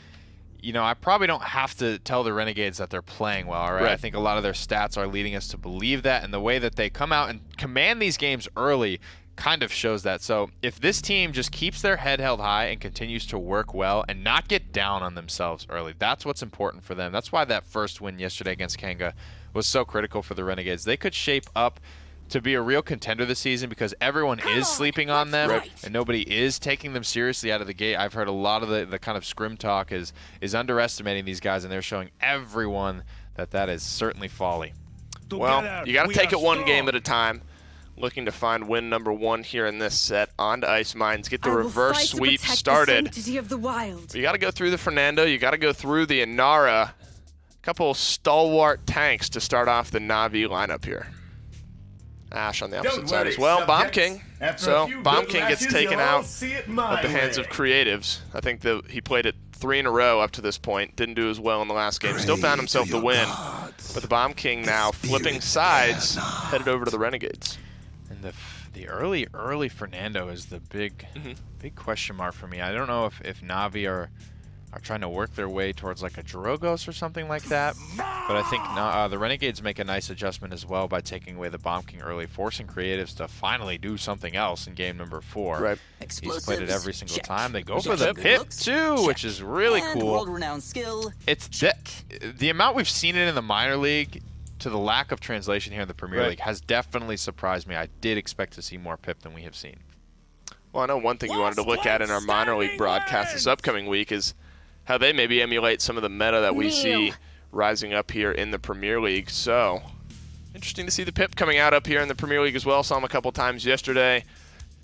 Speaker 2: I probably don't have to tell the Renegades that they're playing well, all right? I think a lot of their stats are leading us to believe that, and the way that they come out and command these games early kind of shows that. So if this team just keeps their head held high and continues to work well and not get down on themselves early, that's what's important for them. That's why that first win yesterday against Kanga was so critical for the Renegades. They could shape up to be a real contender this season because everyone is sleeping on them and nobody is taking them seriously out of the gate. I've heard a lot of the kind of scrim talk is underestimating these guys, and they're showing everyone that is certainly folly.
Speaker 1: Well, you got to take it one game at a time. Looking to find win number 1 here in this set on to Ice Mines. Get the reverse sweep started. You got to go through the Fernando. You got to go through the Inara. Couple stalwart tanks to start off the Na'Vi lineup here. Ash on the opposite side as well. Bomb King. So Bomb King gets taken out at the hands of Creatives. I think he played it 3 in a row up to this point. Didn't do as well in the last game. Still found himself the win. But the Bomb King now flipping sides, headed over to the Renegades.
Speaker 2: And the early Fernando is the big question mark for me. I don't know if Na'Vi are trying to work their way towards like a Drogos or something like that. But I think the Renegades make a nice adjustment as well by taking away the Bomb King early, forcing Creatives to finally do something else in game number 4. He's played it every single time. They go for the pip too, which is really cool. It's the amount we've seen it in the minor league to the lack of translation here in the Premier League has definitely surprised me. I did expect to see more pip than we have seen.
Speaker 1: Well, I know one thing you wanted to look at in our minor league broadcast this upcoming week is how they maybe emulate some of the meta that we see rising up here in the Premier League. So, interesting to see the pip coming out up here in the Premier League as well. Saw him a couple times yesterday.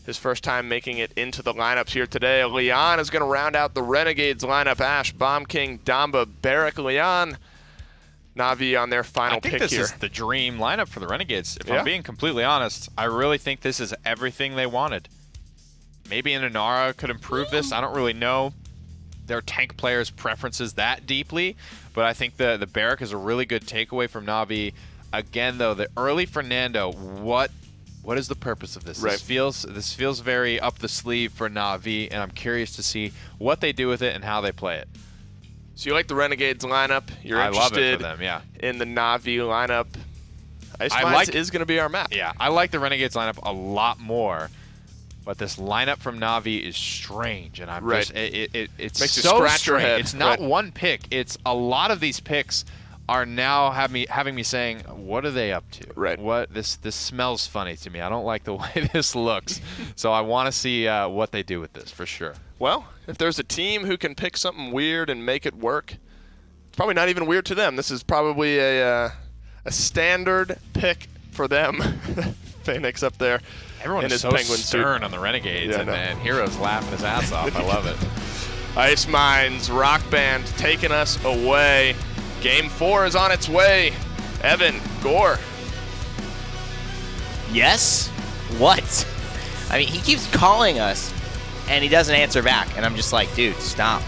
Speaker 1: His first time making it into the lineups here today. Leon is going to round out the Renegades lineup. Ash, Bomb King, Damba, Barrack, Leon. Na'Vi on their final pick here.
Speaker 2: I think this is the dream lineup for the Renegades. If I'm being completely honest, I really think this is everything they wanted. Maybe an Inara could improve this. I don't really know their tank players' preferences that deeply, but I think the Barrack is a really good takeaway from Na'Vi. Again, though, the early Fernando, what what is the purpose of this?
Speaker 1: Right.
Speaker 2: This feels very up the sleeve for Na'Vi, and I'm curious to see what they do with it and how they play it.
Speaker 1: So you like the Renegades lineup? You're
Speaker 2: I love
Speaker 1: interested
Speaker 2: it for them, yeah.
Speaker 1: in the Na'Vi lineup? Ice
Speaker 2: I
Speaker 1: Mines
Speaker 2: like-
Speaker 1: is going to be our map.
Speaker 2: Yeah, I like the Renegades lineup a lot more, but this lineup from Na'Vi is strange, and I'm
Speaker 1: Right.
Speaker 2: just it's
Speaker 1: Makes you
Speaker 2: so
Speaker 1: scratch your
Speaker 2: strange.
Speaker 1: head.
Speaker 2: It's not
Speaker 1: Right.
Speaker 2: one pick. It's a lot of these picks are now having me saying, what are they up to?
Speaker 1: Right.
Speaker 2: What this smells funny to me. I don't like the way this looks, so I want to see what they do with this for sure.
Speaker 1: Well, if there's a team who can pick something weird and make it work, it's probably not even weird to them. This is probably a standard pick for them. Phoenix up there.
Speaker 2: Everyone
Speaker 1: in
Speaker 2: is
Speaker 1: his
Speaker 2: so
Speaker 1: penguin suit.
Speaker 2: stern on the Renegades,
Speaker 1: Yeah, I
Speaker 2: and
Speaker 1: know.
Speaker 2: man, Hero's laughing his ass off. I love it.
Speaker 1: Ice Mines Rock Band taking us away. Game 4 is on its way. Evan, Gore.
Speaker 7: Yes? What? I mean, he keeps calling us, and he doesn't answer back. And I'm just like, dude, stop.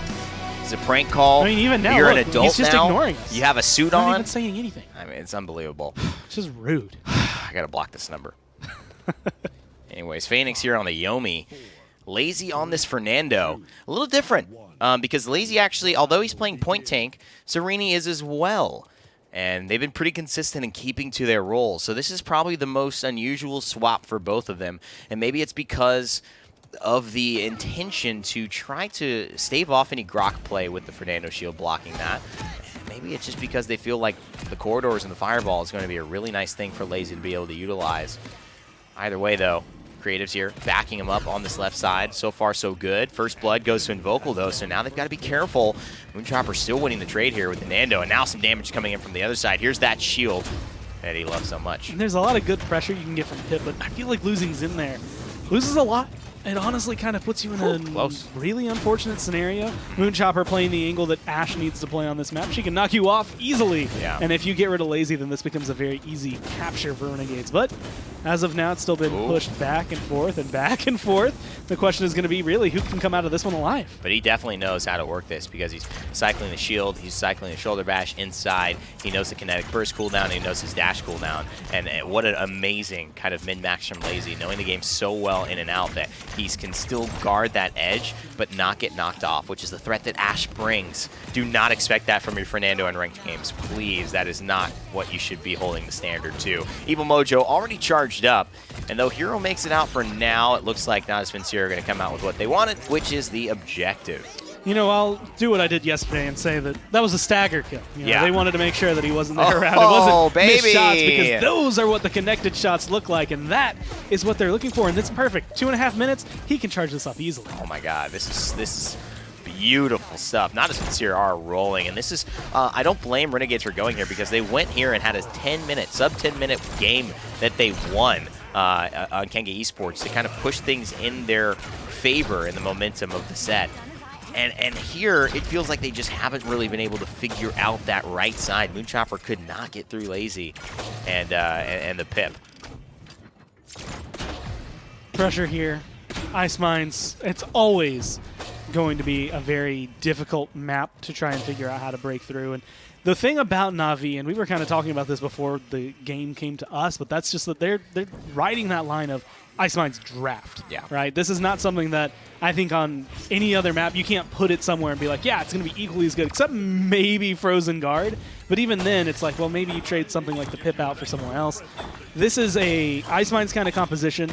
Speaker 7: It's a prank call.
Speaker 6: I mean, even now,
Speaker 7: You're
Speaker 6: look,
Speaker 7: an adult
Speaker 6: he's just
Speaker 7: now.
Speaker 6: ignoring us.
Speaker 7: You have a suit
Speaker 6: Not
Speaker 7: on.
Speaker 6: even saying anything.
Speaker 7: I mean, it's unbelievable.
Speaker 6: It's just rude.
Speaker 7: I gotta block this number. Anyways, Phoenix here on the Yomi. Lazy on this Fernando. A little different because Lazy actually, although he's playing point tank, Serini is as well. And they've been pretty consistent in keeping to their roles. So this is probably the most unusual swap for both of them. And maybe it's because of the intention to try to stave off any Grok play with the Fernando shield blocking that. Maybe it's just because they feel like the corridors and the fireball is going to be a really nice thing for Lazy to be able to utilize. Either way, though, Creatives here backing him up on this left side. So far, so good. First blood goes to Invocal, though, so now they've got to be careful. Moonchopper still winning the trade here with the Nando, and now some damage coming in from the other side. Here's that shield that he loves so much.
Speaker 6: And there's a lot of good pressure you can get from Pip, but I feel like losing Zin there loses a lot. It honestly kind of puts you in a
Speaker 2: close.
Speaker 6: really unfortunate scenario. Moonchopper playing the angle that Ash needs to play on this map. She can knock you off easily.
Speaker 7: Yeah.
Speaker 6: And if you get rid of Lazy, then this becomes a very easy capture for Renegades. But as of now, it's still been pushed back and forth and back and forth. The question is going to be really who can come out of this one alive.
Speaker 7: But he definitely knows how to work this because he's cycling the shield, he's cycling the shoulder bash inside, he knows the kinetic burst cooldown, and he knows his dash cooldown. And what an amazing kind of min-max from Lazy, knowing the game so well in and out that he can still guard that edge but not get knocked off, which is the threat that Ash brings. Do not expect that from your Fernando in ranked games, please. That is not what you should be holding the standard to. Evil Mojo already charged up, and though Hero makes it out for now, it looks like Natus Vincere are going to come out with what they wanted, which is the objective.
Speaker 6: You know, I'll do what I did yesterday and say that that was a stagger kill. You know,
Speaker 7: Yeah.
Speaker 6: They wanted to make sure that he wasn't there around. It
Speaker 7: Oh,
Speaker 6: wasn't missed
Speaker 7: baby.
Speaker 6: shots because those are what the connected shots look like, and that is what they're looking for, and it's perfect. 2.5 minutes, he can charge this up easily.
Speaker 7: Oh my God, this is beautiful stuff. Natus Vincere are rolling, and this is I don't blame Renegades for going here because they went here and had a 10-minute, sub-10-minute game that they won on Kenge Esports to kind of push things in their favor in the momentum of the set. And here, it feels like they just haven't really been able to figure out that right side. Moonchopper could not get through Lazy and the Pip.
Speaker 6: Pressure here. Ice Mines, it's always going to be a very difficult map to try and figure out how to break through. And the thing about Na'Vi, and we were kind of talking about this before the game came to us, but that's just that they're riding that line of Ice Mines draft.
Speaker 7: Yeah.
Speaker 6: Right? This is not something that I think on any other map you can't put it somewhere and be like, yeah, it's going to be equally as good, except maybe Frozen Guard. But even then, it's like, well, maybe you trade something like the Pip out for someone else. This is a Ice Mines kind of composition,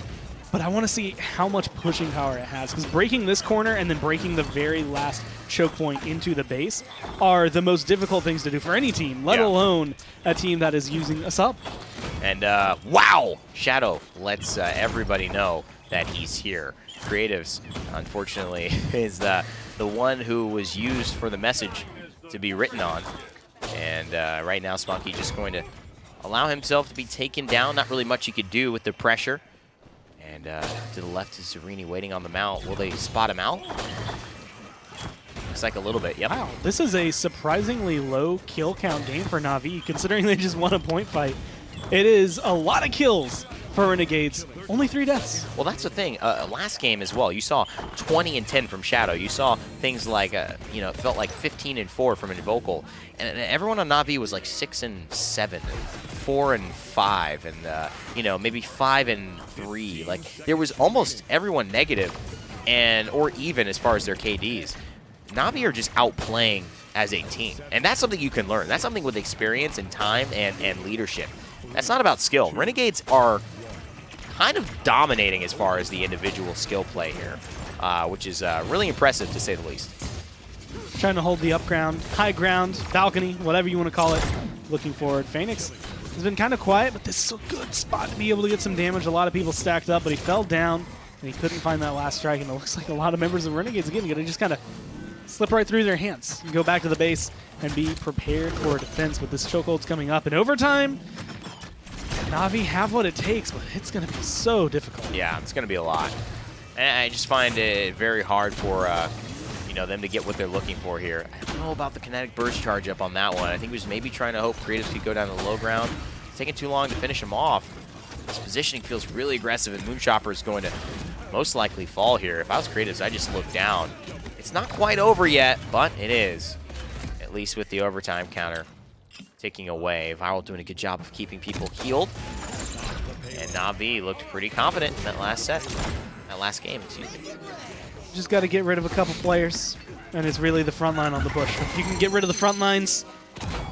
Speaker 6: but I want to see how much pushing power it has, because breaking this corner and then breaking the very last choke point into the base are the most difficult things to do for any team, let alone a team that is using a sub.
Speaker 7: And wow, Shadow lets everybody know that he's here. Creatives, unfortunately, is the one who was used for the message to be written on. And right now, Spunky just going to allow himself to be taken down. Not really much he could do with the pressure. And to the left is Serini waiting on the mount. Will they spot him out? Looks like a little bit, yep.
Speaker 6: Wow, this is a surprisingly low kill count game for Na'Vi, considering they just won a point fight. It is a lot of kills for Renegades. Only 3 deaths.
Speaker 7: Well, that's the thing. Last game as well, you saw 20 and 10 from Shadow. You saw things like, you know, it felt like 15 and 4 from Invocal. And everyone on Na'Vi was like 6 and 7, 4 and 5, and, you know, maybe 5 and 3. Like, there was almost everyone negative or even as far as their KDs. Na'Vi are just outplaying as a team. And that's something you can learn. That's something with experience and time and leadership. That's not about skill. Renegades are kind of dominating as far as the individual skill play here, which is really impressive to say the least.
Speaker 6: Trying to hold the up ground, high ground, balcony, whatever you want to call it. Looking forward. Phoenix has been kind of quiet, but this is a good spot to be able to get some damage. A lot of people stacked up, but he fell down, and he couldn't find that last strike, and it looks like a lot of members of Renegades again going to just kind of slip right through their hands and go back to the base and be prepared for defense with this chokehold's coming up. In overtime, Na'Vi have what it takes, but it's going to be so difficult.
Speaker 7: Yeah, it's going to be a lot. And I just find it very hard for you know, them to get what they're looking for here. I don't know about the kinetic burst charge up on that one. I think he was maybe trying to hope Creatives could go down to the low ground. It's taking too long to finish him off. His positioning feels really aggressive, and Moonchopper is going to most likely fall here. If I was Creatives, I'd just look down. It's not quite over yet, but it is, at least with the overtime counter ticking away. Viral doing a good job of keeping people healed. And Na'Vi looked pretty confident in that last game, excuse me.
Speaker 6: Just got to get rid of a couple players, and it's really the front line on the push. If you can get rid of the front lines,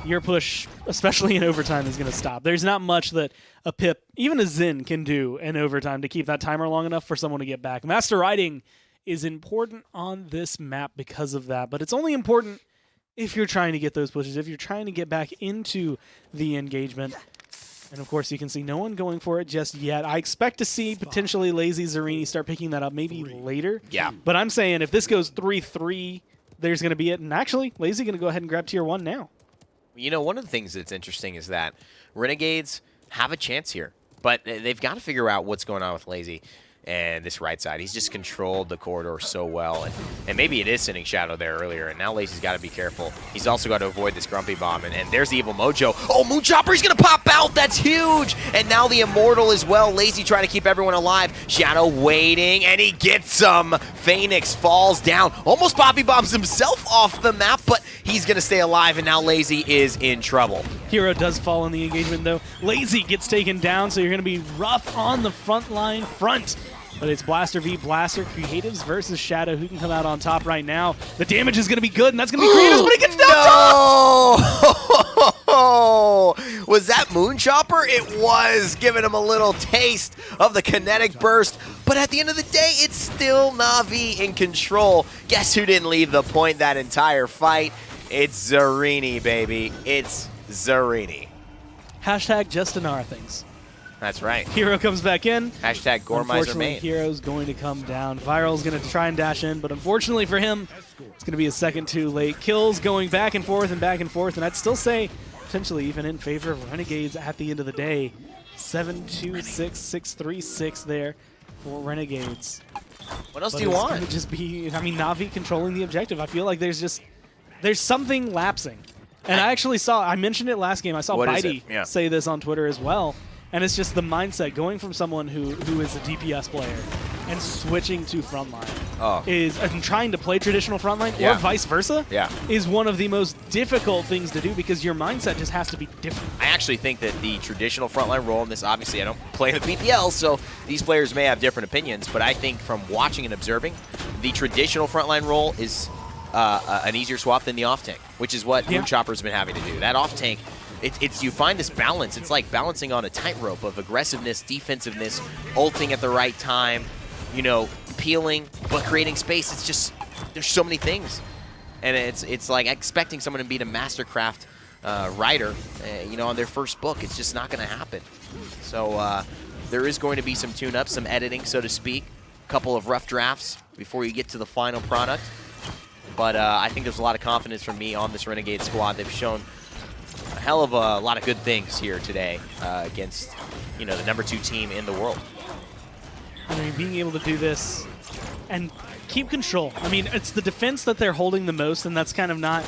Speaker 6: your push, especially in overtime, is going to stop. There's not much that a Pip, even a Xin, can do in overtime to keep that timer long enough for someone to get back. Master Riding is important on this map because of that, but it's only important if you're trying to get those pushes, if you're trying to get back into the engagement. And of course, you can see no one going for it just yet. I expect to see potentially Lazy Zarini start picking that up maybe later.
Speaker 7: Yeah.
Speaker 6: But I'm saying if this goes 3-3, there's going to be it. And actually, Lazy going to go ahead and grab tier 1 now.
Speaker 7: You know, one of the things that's interesting is that Renegades have a chance here, but they've got to figure out what's going on with Lazy and this right side. He's just controlled the corridor so well, and maybe it is sending Shadow there earlier, and now Lazy's got to be careful. He's also got to avoid this Grumpy Bomb, and there's the Evil Mojo. Oh, Moonchopper, he's going to pop out! That's huge! And now the Immortal as well. Lazy trying to keep everyone alive. Shadow waiting, and he gets him! Phoenix falls down, almost Poppy Bombs himself off the map, but he's going to stay alive, and now Lazy is in trouble.
Speaker 6: Hero does fall in the engagement, though. Lazy gets taken down, so you're going to be rough on the front line front. But it's Blaster v Blaster, Creatives versus Shadow. Who can come out on top right now? The damage is going to be good, and that's going to be Creatives, but he gets knocked
Speaker 7: off! Was that Moonchopper? It was, giving him a little taste of the kinetic burst. But at the end of the day, it's still Na'Vi in control. Guess who didn't leave the point that entire fight? It's Zarini, baby. It's Zarini.
Speaker 6: Hashtag just Inara things.
Speaker 7: That's right.
Speaker 6: Hero comes back in.
Speaker 7: Hashtag Gormizer
Speaker 6: Unfortunately,
Speaker 7: main.
Speaker 6: Hero's going to come down. Viral's going to try and dash in, but unfortunately for him, it's going to be a second too late. Kills going back and forth, and I'd still say potentially even in favor of Renegades at the end of the day. 7-2-6, 6-3-6 there for Renegades.
Speaker 7: What else
Speaker 6: But
Speaker 7: do you
Speaker 6: it's
Speaker 7: want?
Speaker 6: gonna just be, I mean, Na'Vi controlling the objective. I feel like there's something lapsing. And I mentioned it last game. I saw
Speaker 7: What is
Speaker 6: Bitey
Speaker 7: it? Yeah.
Speaker 6: say this on Twitter as well. And it's just the mindset going from someone who is a DPS player and switching to frontline and trying to play traditional frontline or vice versa is one of the most difficult things to do because your mindset just has to be different.
Speaker 7: I actually think that the traditional frontline role in this, obviously I don't play the PPL, so these players may have different opinions, but I think from watching and observing, the traditional frontline role is an easier swap than the off-tank, which is what Moonchopper's been having to do. That off-tank, you find this balance. It's like balancing on a tightrope of aggressiveness, defensiveness, ulting at the right time, you know, peeling, but creating space. It's just, there's so many things. And it's like expecting someone to beat a Mastercraft writer, you know, on their first book. It's just not going to happen. So there is going to be some tune-ups, some editing, so to speak, a couple of rough drafts before you get to the final product. But I think there's a lot of confidence from me on this Renegade squad. They've shown a hell of a lot of good things here today against, you know, the #2 team in the world.
Speaker 6: I mean, being able to do this and keep control. I mean, it's the defense that they're holding the most, and that's kind of not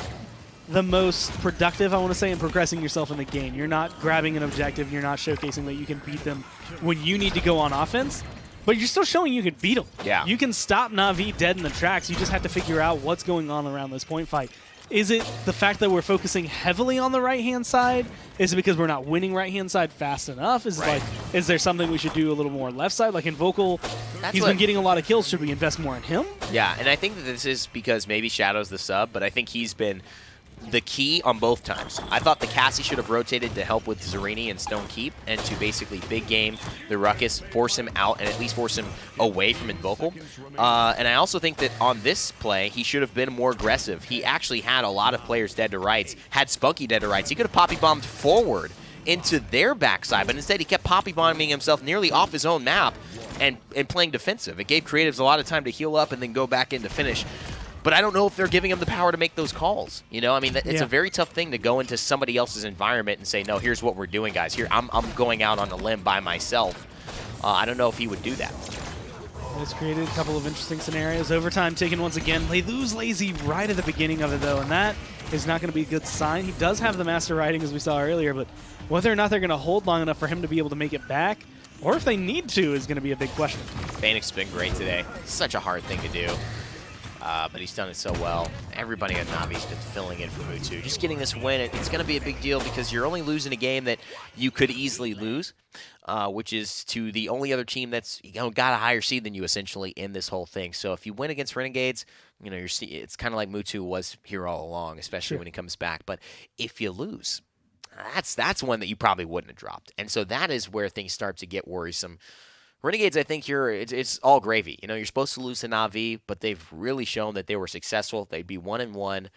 Speaker 6: the most productive, I want to say, in progressing yourself in the game. You're not grabbing an objective. You're not showcasing that you can beat them when you need to go on offense, but you're still showing you can beat them.
Speaker 7: Yeah.
Speaker 6: You can stop Na'Vi dead in the tracks. You just have to figure out what's going on around this point fight. Is it the fact that we're focusing heavily on the right-hand side? Is it because we're not winning right-hand side fast enough? Is it like, is there something we should do a little more left side? Like in Vocal, he's been getting a lot of kills. Should we invest more in him?
Speaker 7: Yeah, and I think that this is because maybe Shadow's the sub, but I think he's been the key on both times. I thought the Cassie should have rotated to help with Zarini and Stone Keep and to basically big game the Ruckus, force him out, and at least force him away from Invocal. And I also think that on this play, he should have been more aggressive. He actually had a lot of players dead to rights, had Spunky dead to rights. He could have poppy bombed forward into their backside, but instead he kept poppy bombing himself nearly off his own map and playing defensive. It gave creatives a lot of time to heal up and then go back in to finish. But I don't know if they're giving him the power to make those calls. You know, I mean, it's a very tough thing to go into somebody else's environment and say, no, here's what we're doing, guys. Here, I'm going out on a limb by myself. I don't know if he would do that.
Speaker 6: It's created a couple of interesting scenarios. Overtime taken once again. They lose Lazy right at the beginning of it, though, and that is not going to be a good sign. He does have the Master Riding, as we saw earlier, but whether or not they're going to hold long enough for him to be able to make it back, or if they need to, is going to be a big question.
Speaker 7: Phoenix has been great today. Such a hard thing to do. But he's done it so well. Everybody at Navi's been filling in for Mutu. Just getting this win, it's going to be a big deal because you're only losing a game that you could easily lose, which is to the only other team that's got a higher seed than you essentially in this whole thing. So if you win against Renegades, it's kind of like Mutu was here all along, especially when he comes back. But if you lose, that's one that you probably wouldn't have dropped. And so that is where things start to get worrisome. Renegades, I think it's all gravy. You're supposed to lose to Na'Vi, but they've really shown that they were successful. They'd be 1-1,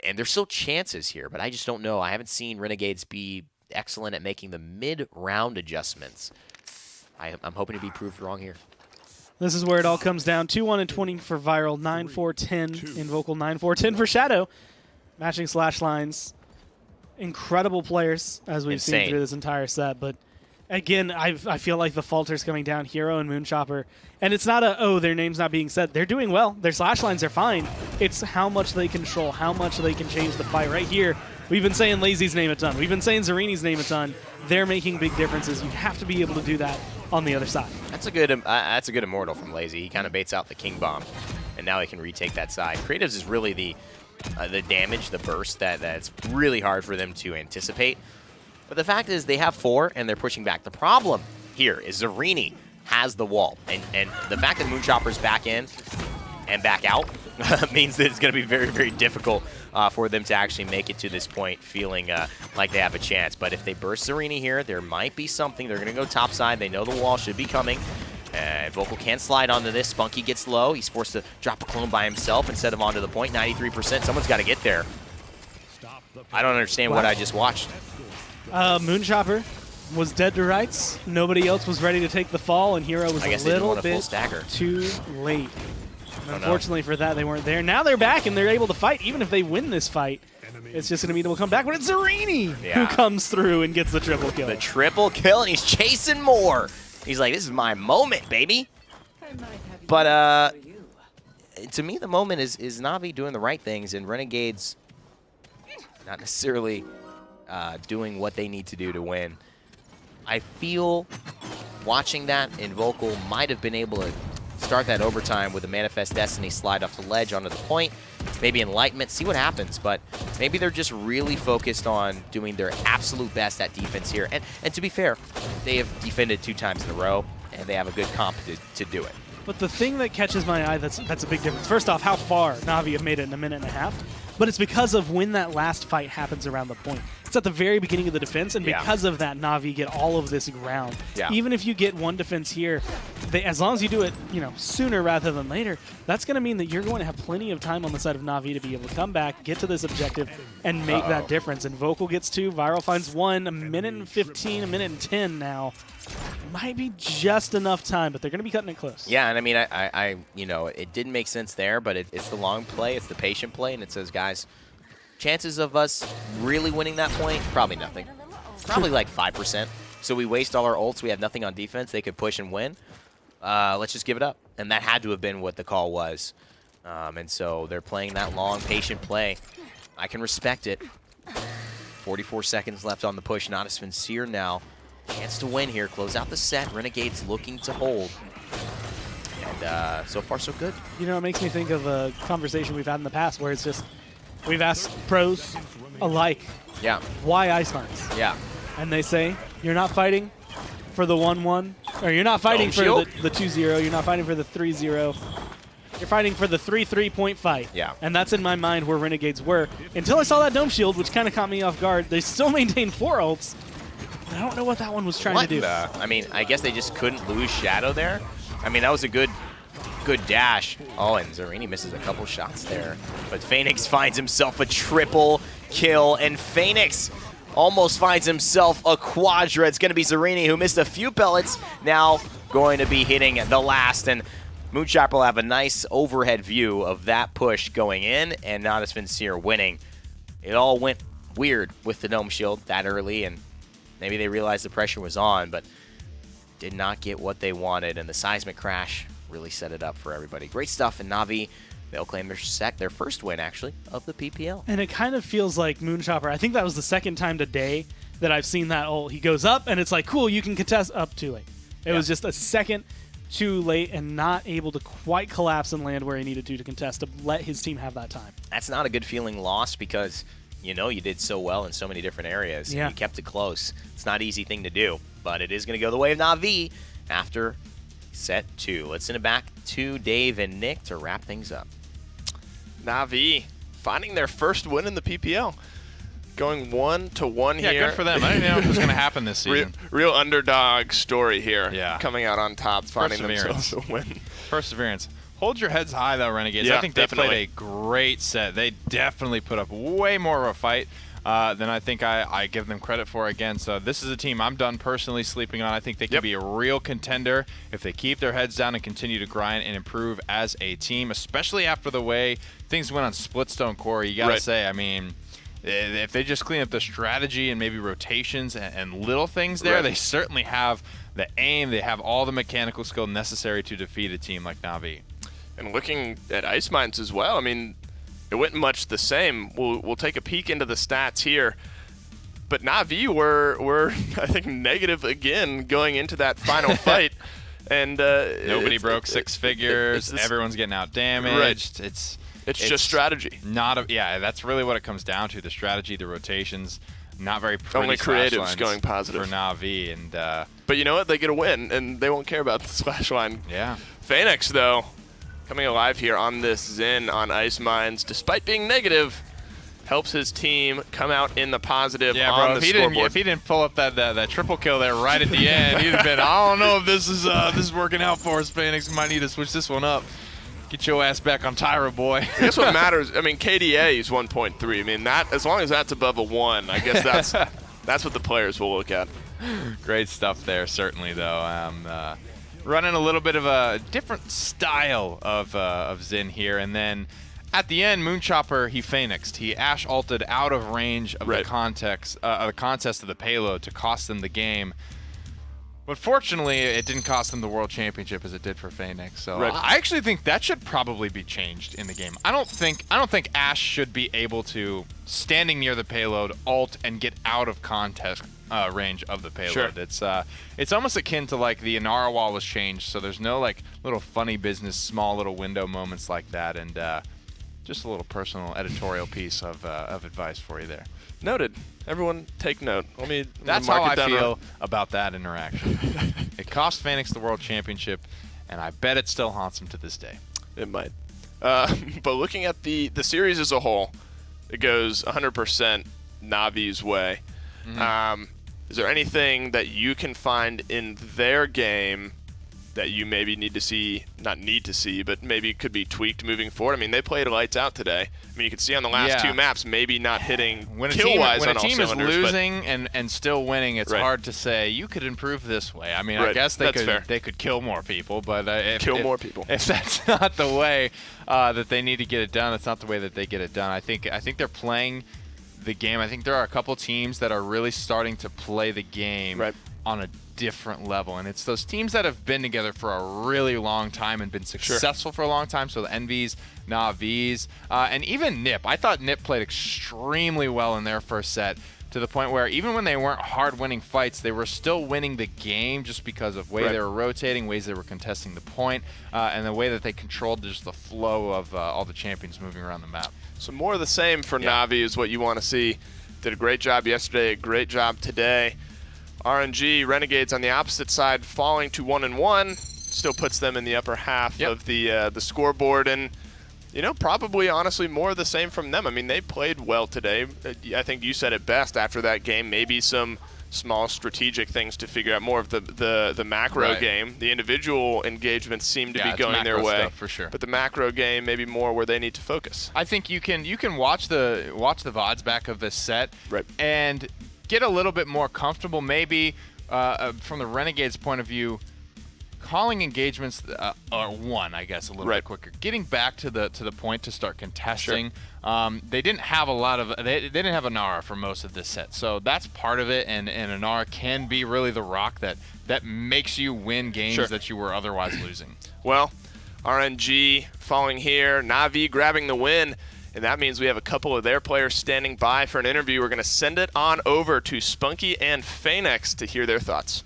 Speaker 7: and there's still chances here, but I just don't know. I haven't seen Renegades be excellent at making the mid-round adjustments. I'm hoping to be proved wrong here.
Speaker 6: This is where it all comes down. 2-1-20 for Viral, 9-4-10 in Vocal, 9-4-10 for Shadow. Matching slash lines. Incredible players, as we've seen through this entire set, but again, I feel like the falter's coming down, Hero and Moonchopper. And it's not their name's not being said. They're doing well. Their slash lines are fine. It's how much they control, how much they can change the fight. Right here, we've been saying Lazy's name a ton. We've been saying Zarini's name a ton. They're making big differences. You have to be able to do that on the other side.
Speaker 7: That's a good immortal from Lazy. He kind of baits out the King Bomb, and now he can retake that side. Creatives is really the damage, the burst that's really hard for them to anticipate. But the fact is they have 4, and they're pushing back. The problem here is Zarini has the wall. And the fact that Moonchopper's back in and back out means that it's going to be very, very difficult for them to actually make it to this point feeling like they have a chance. But if they burst Zarini here, there might be something. They're going to go topside. They know the wall should be coming. Vocal can't slide onto this. Spunky gets low. He's forced to drop a clone by himself instead of onto the point. 93%. Someone's got to get there. I don't understand what I just watched.
Speaker 6: Moonchopper was dead to rights. Nobody else was ready to take the fall, and Hero was a little bit too late. Unfortunately for that, they weren't there. Now they're back, and they're able to fight. Even if they win this fight, it's just going to be able to come back. But it's Zarini who comes through and gets the triple kill.
Speaker 7: The triple kill, and he's chasing more. He's like, this is my moment, baby. But to me, the moment is Na'Vi doing the right things, and Renegades not necessarily doing what they need to do to win. I feel watching that in Vocal might have been able to start that overtime with a Manifest Destiny slide off the ledge onto the point, maybe Enlightenment, see what happens, but maybe they're just really focused on doing their absolute best at defense here. And to be fair, they have defended 2 times in a row, and they have a good comp to do it.
Speaker 6: But the thing that catches my eye, that's a big difference. First off, how far Na'Vi have made it in a minute and a half. But it's because of when that last fight happens around the point. It's at the very beginning of the defense, and because of that, Na'Vi get all of this ground.
Speaker 7: Yeah.
Speaker 6: Even if you get one defense here, as long as you do it, sooner rather than later, that's going to mean that you're going to have plenty of time on the side of Na'Vi to be able to come back, get to this objective, and make that difference. And Vocal gets 2, Viral finds 1, a minute and 15, a minute and 10 now. Might be just enough time, but they're going to be cutting it close.
Speaker 7: Yeah, and I mean, I it didn't make sense there, but it's the long play, it's the patient play, and it says, guys, chances of us really winning that point, probably nothing. Probably like 5%. So we waste all our ults, we have nothing on defense, they could push and win. Let's just give it up. And that had to have been what the call was. And so they're playing that long, patient play. I can respect it. 44 seconds left on the push. Natus Vincere now. Chance to win here. Close out the set. Renegades looking to hold. And so far, so good.
Speaker 6: You know, it makes me think of a conversation we've had in the past where it's just, we've asked pros alike,
Speaker 7: Yeah.
Speaker 6: why Ice Hearts?
Speaker 7: Yeah.
Speaker 6: And they say, you're not fighting for the 1-1, or you're not fighting for the 2-0, you're not fighting for the 3-0. You're fighting for the 3-3 point fight.
Speaker 7: Yeah.
Speaker 6: And that's in my mind where Renegades were. Until I saw that Dome Shield, which kind of caught me off guard. They still maintain 4 ults. But I don't know what that one was trying to do.
Speaker 7: I mean, I guess they just couldn't lose Shadow there. I mean, that was a good dash. Oh, and Zarini misses a couple shots there. But Phoenix finds himself a triple kill, and Phoenix almost finds himself a quadra. It's going to be Zarini, who missed a few pellets, now going to be hitting the last. And Moonshopper will have a nice overhead view of that push going in, and Natus Vincere winning. It all went weird with the Dome Shield that early, and maybe they realized the pressure was on, but did not get what they wanted, and the seismic crash really set it up for everybody. Great stuff, and Na'Vi, they'll claim their first win, actually, of the PPL.
Speaker 6: And it kind of feels like Moonshopper. I think that was the second time today that I've seen that ult. He goes up, and it's like, cool, you can contest up too late. It was just a second too late and not able to quite collapse and land where he needed to contest to let his team have that time.
Speaker 7: That's not a good feeling lost because you know you did so well in so many different areas.
Speaker 6: Yeah.
Speaker 7: And you kept it close. It's not an easy thing to do, but it is going to go the way of Na'Vi after set 2. Let's send it back to Dave and Nick to wrap things up.
Speaker 1: Na'Vi finding their first win in the PPL. Going 1-1 here.
Speaker 2: Yeah, good for them. I didn't know it was going to happen this season.
Speaker 1: Real underdog story here.
Speaker 2: Yeah.
Speaker 1: Coming out on top, finding themselves a win.
Speaker 2: Perseverance. Hold your heads high, though, Renegades.
Speaker 1: Yeah,
Speaker 2: I think they
Speaker 1: definitely.
Speaker 2: played a great set. They definitely put up way more of a fight than I think I give them credit for. Again, so this is a team I'm done personally sleeping on. I think they can be a real contender if they keep their heads down and continue to grind and improve as a team, especially after the way things went on Splitstone Core. You got to say, I mean, if they just clean up the strategy and maybe rotations and little things there, they certainly have the aim. They have all the mechanical skill necessary to defeat a team like Na'Vi.
Speaker 1: And looking at Ice Mines as well, I mean, it went much the same. We'll take a peek into the stats here. But Na'Vi were I think, negative again going into that final fight. And
Speaker 2: nobody broke 6 figures. Everyone's getting out damaged.
Speaker 1: It's just strategy.
Speaker 2: Yeah, that's really what it comes down to. The strategy, the rotations, not very pretty.
Speaker 1: Only creatives going positive
Speaker 2: for Na'Vi. And
Speaker 1: but you know what? They get a win, and they won't care about the slash line.
Speaker 2: Yeah.
Speaker 1: Phoenix, though, coming alive here on this Zen on Ice Mines, despite being negative, helps his team come out in the positive on the scoreboard.
Speaker 2: If he didn't pull up that triple kill there right at the end, he'd have been, I don't know if this is working out for us, Phoenix. We might need to switch this one up. Get your ass back on Tyra, boy.
Speaker 1: I guess what matters, I mean, KDA is 1.3. I mean, that as long as that's above a 1, I guess that's what the players will look at.
Speaker 2: Great stuff there, certainly, though. Running a little bit of a different style of Xin here, and then at the end, Moonchopper, he Phoenixed. He Ash ulted out of range of the contest of the payload to cost them the game. But fortunately, it didn't cost them the World Championship as it did for Phoenix. So I actually think that should probably be changed in the game. I don't think Ash should be able to, standing near the payload, ult and get out of contest range of the payload. It's almost akin to like the Inara wall was changed, so there's no like little funny business, small little window moments like that. And just a little personal editorial piece of advice for you there.
Speaker 1: Noted. Everyone take note.
Speaker 2: That's how I feel about that interaction. It cost Phoenix the World Championship, and I bet it still haunts him to this day.
Speaker 1: It might. But looking at the series as a whole, it goes 100% Navi's way. Is there anything that you can find in their game that you maybe not need to see, but maybe could be tweaked moving forward? I mean, they played lights out today. I mean, you can see on the last 2 maps, maybe not hitting kill-wise on all cylinders.
Speaker 2: When a team is losing and still winning, it's hard to say, you could improve this way. I mean, I guess they could kill more people, but if that's not the way that they need to get it done, that's not the way that they get it done. I think they're playing the game. I think there are a couple teams that are really starting to play the game on a different level, and it's those teams that have been together for a really long time and been successful for a long time. So the Envies, Navis, and even Nip. I thought Nip played extremely well in their first set, to the point where even when they weren't hard-winning fights, they were still winning the game just because of the way they were rotating, ways they were contesting the point, and the way that they controlled just the flow of all the champions moving around the map.
Speaker 1: So more of the same for Navi is what you want to see. Did a great job yesterday, a great job today. RNG, Renegades on the opposite side, falling to 1-1, still puts them in the upper half of the scoreboard, and you know, probably honestly more of the same from them. I mean, they played well today. I think you said it best after that game. Maybe some small strategic things to figure out, more of the macro game. The individual engagements seem to be going their way,
Speaker 2: stuff, for sure.
Speaker 1: But the macro game maybe more where they need to focus.
Speaker 2: I think you can watch the VODs back of this set and get a little bit more comfortable, maybe from the Renegades' point of view. Calling engagements are I guess, a little bit quicker. Getting back to the point to start contesting. They didn't have a lot of they didn't have Inara for most of this set, so that's part of it. And Inara can be really the rock that makes you win games that you were otherwise losing.
Speaker 1: Well, RNG falling here, Navi grabbing the win, and that means we have a couple of their players standing by for an interview. We're going to send it on over to Spunky and Phoenix to hear their thoughts.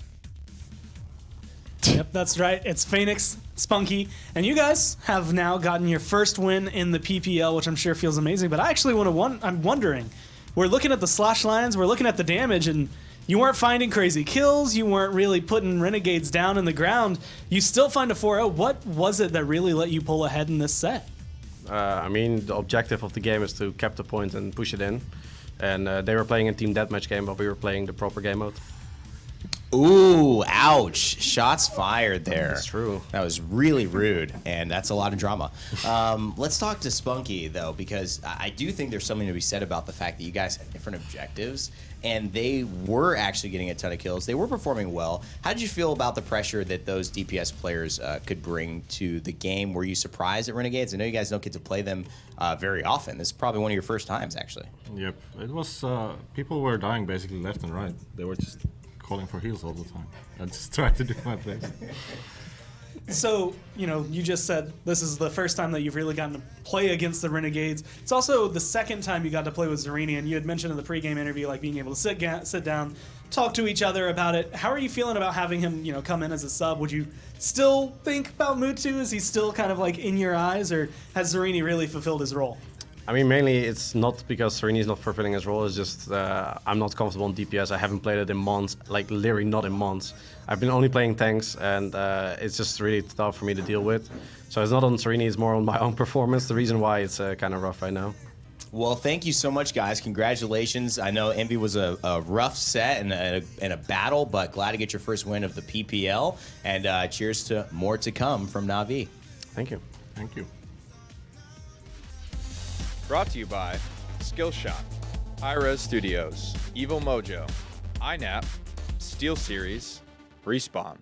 Speaker 6: Yep, that's right. It's Phoenix, Spunky, and you guys have now gotten your first win in the PPL, which I'm sure feels amazing. But I actually I'm wondering, we're looking at the slash lines, we're looking at the damage, and you weren't finding crazy kills, you weren't really putting Renegades down in the ground. You still find a 4-0. What was it that really let you pull ahead in this set?
Speaker 9: I mean, the objective of the game is to cap the point and push it in. And they were playing a team deathmatch game, but we were playing the proper game mode.
Speaker 3: Ooh, ouch. Shots fired there.
Speaker 9: That's true.
Speaker 3: That was really rude, and that's a lot of drama. Let's talk to Spunky, though, because I do think there's something to be said about the fact that you guys had different objectives, and they were actually getting a ton of kills. They were performing well. How did you feel about the pressure that those DPS players could bring to the game? Were you surprised at Renegades? I know you guys don't get to play them very often. This is probably one of your first times, actually.
Speaker 10: Yep. It was, people were dying basically left and right. They were just calling for heals all the time. I just tried to do my best.
Speaker 6: So, you know, you just said this is the first time that you've really gotten to play against the Renegades. It's also the second time you got to play with Zarini, and you had mentioned in the pregame interview, like, being able to sit down, talk to each other about it. How are you feeling about having him, you know, come in as a sub? Would you still think about Mutu? Is he still kind of, like, in your eyes, or has Zarini really fulfilled his role?
Speaker 9: I mean, mainly it's not because Sereni's not fulfilling his role. It's just I'm not comfortable in DPS. I haven't played it in months, like literally not in months. I've been only playing tanks, and it's just really tough for me to deal with. So it's not on Sereni, it's more on my own performance. The reason why it's kind of rough right now.
Speaker 3: Well, thank you so much, guys. Congratulations. I know Envy was a rough set and a battle, but glad to get your first win of the PPL. And cheers to more to come from Navi.
Speaker 9: Thank you.
Speaker 10: Thank you.
Speaker 2: Brought to you by Skillshot, Hi-Res Studios, Evil Mojo, INAP, SteelSeries, Respawn.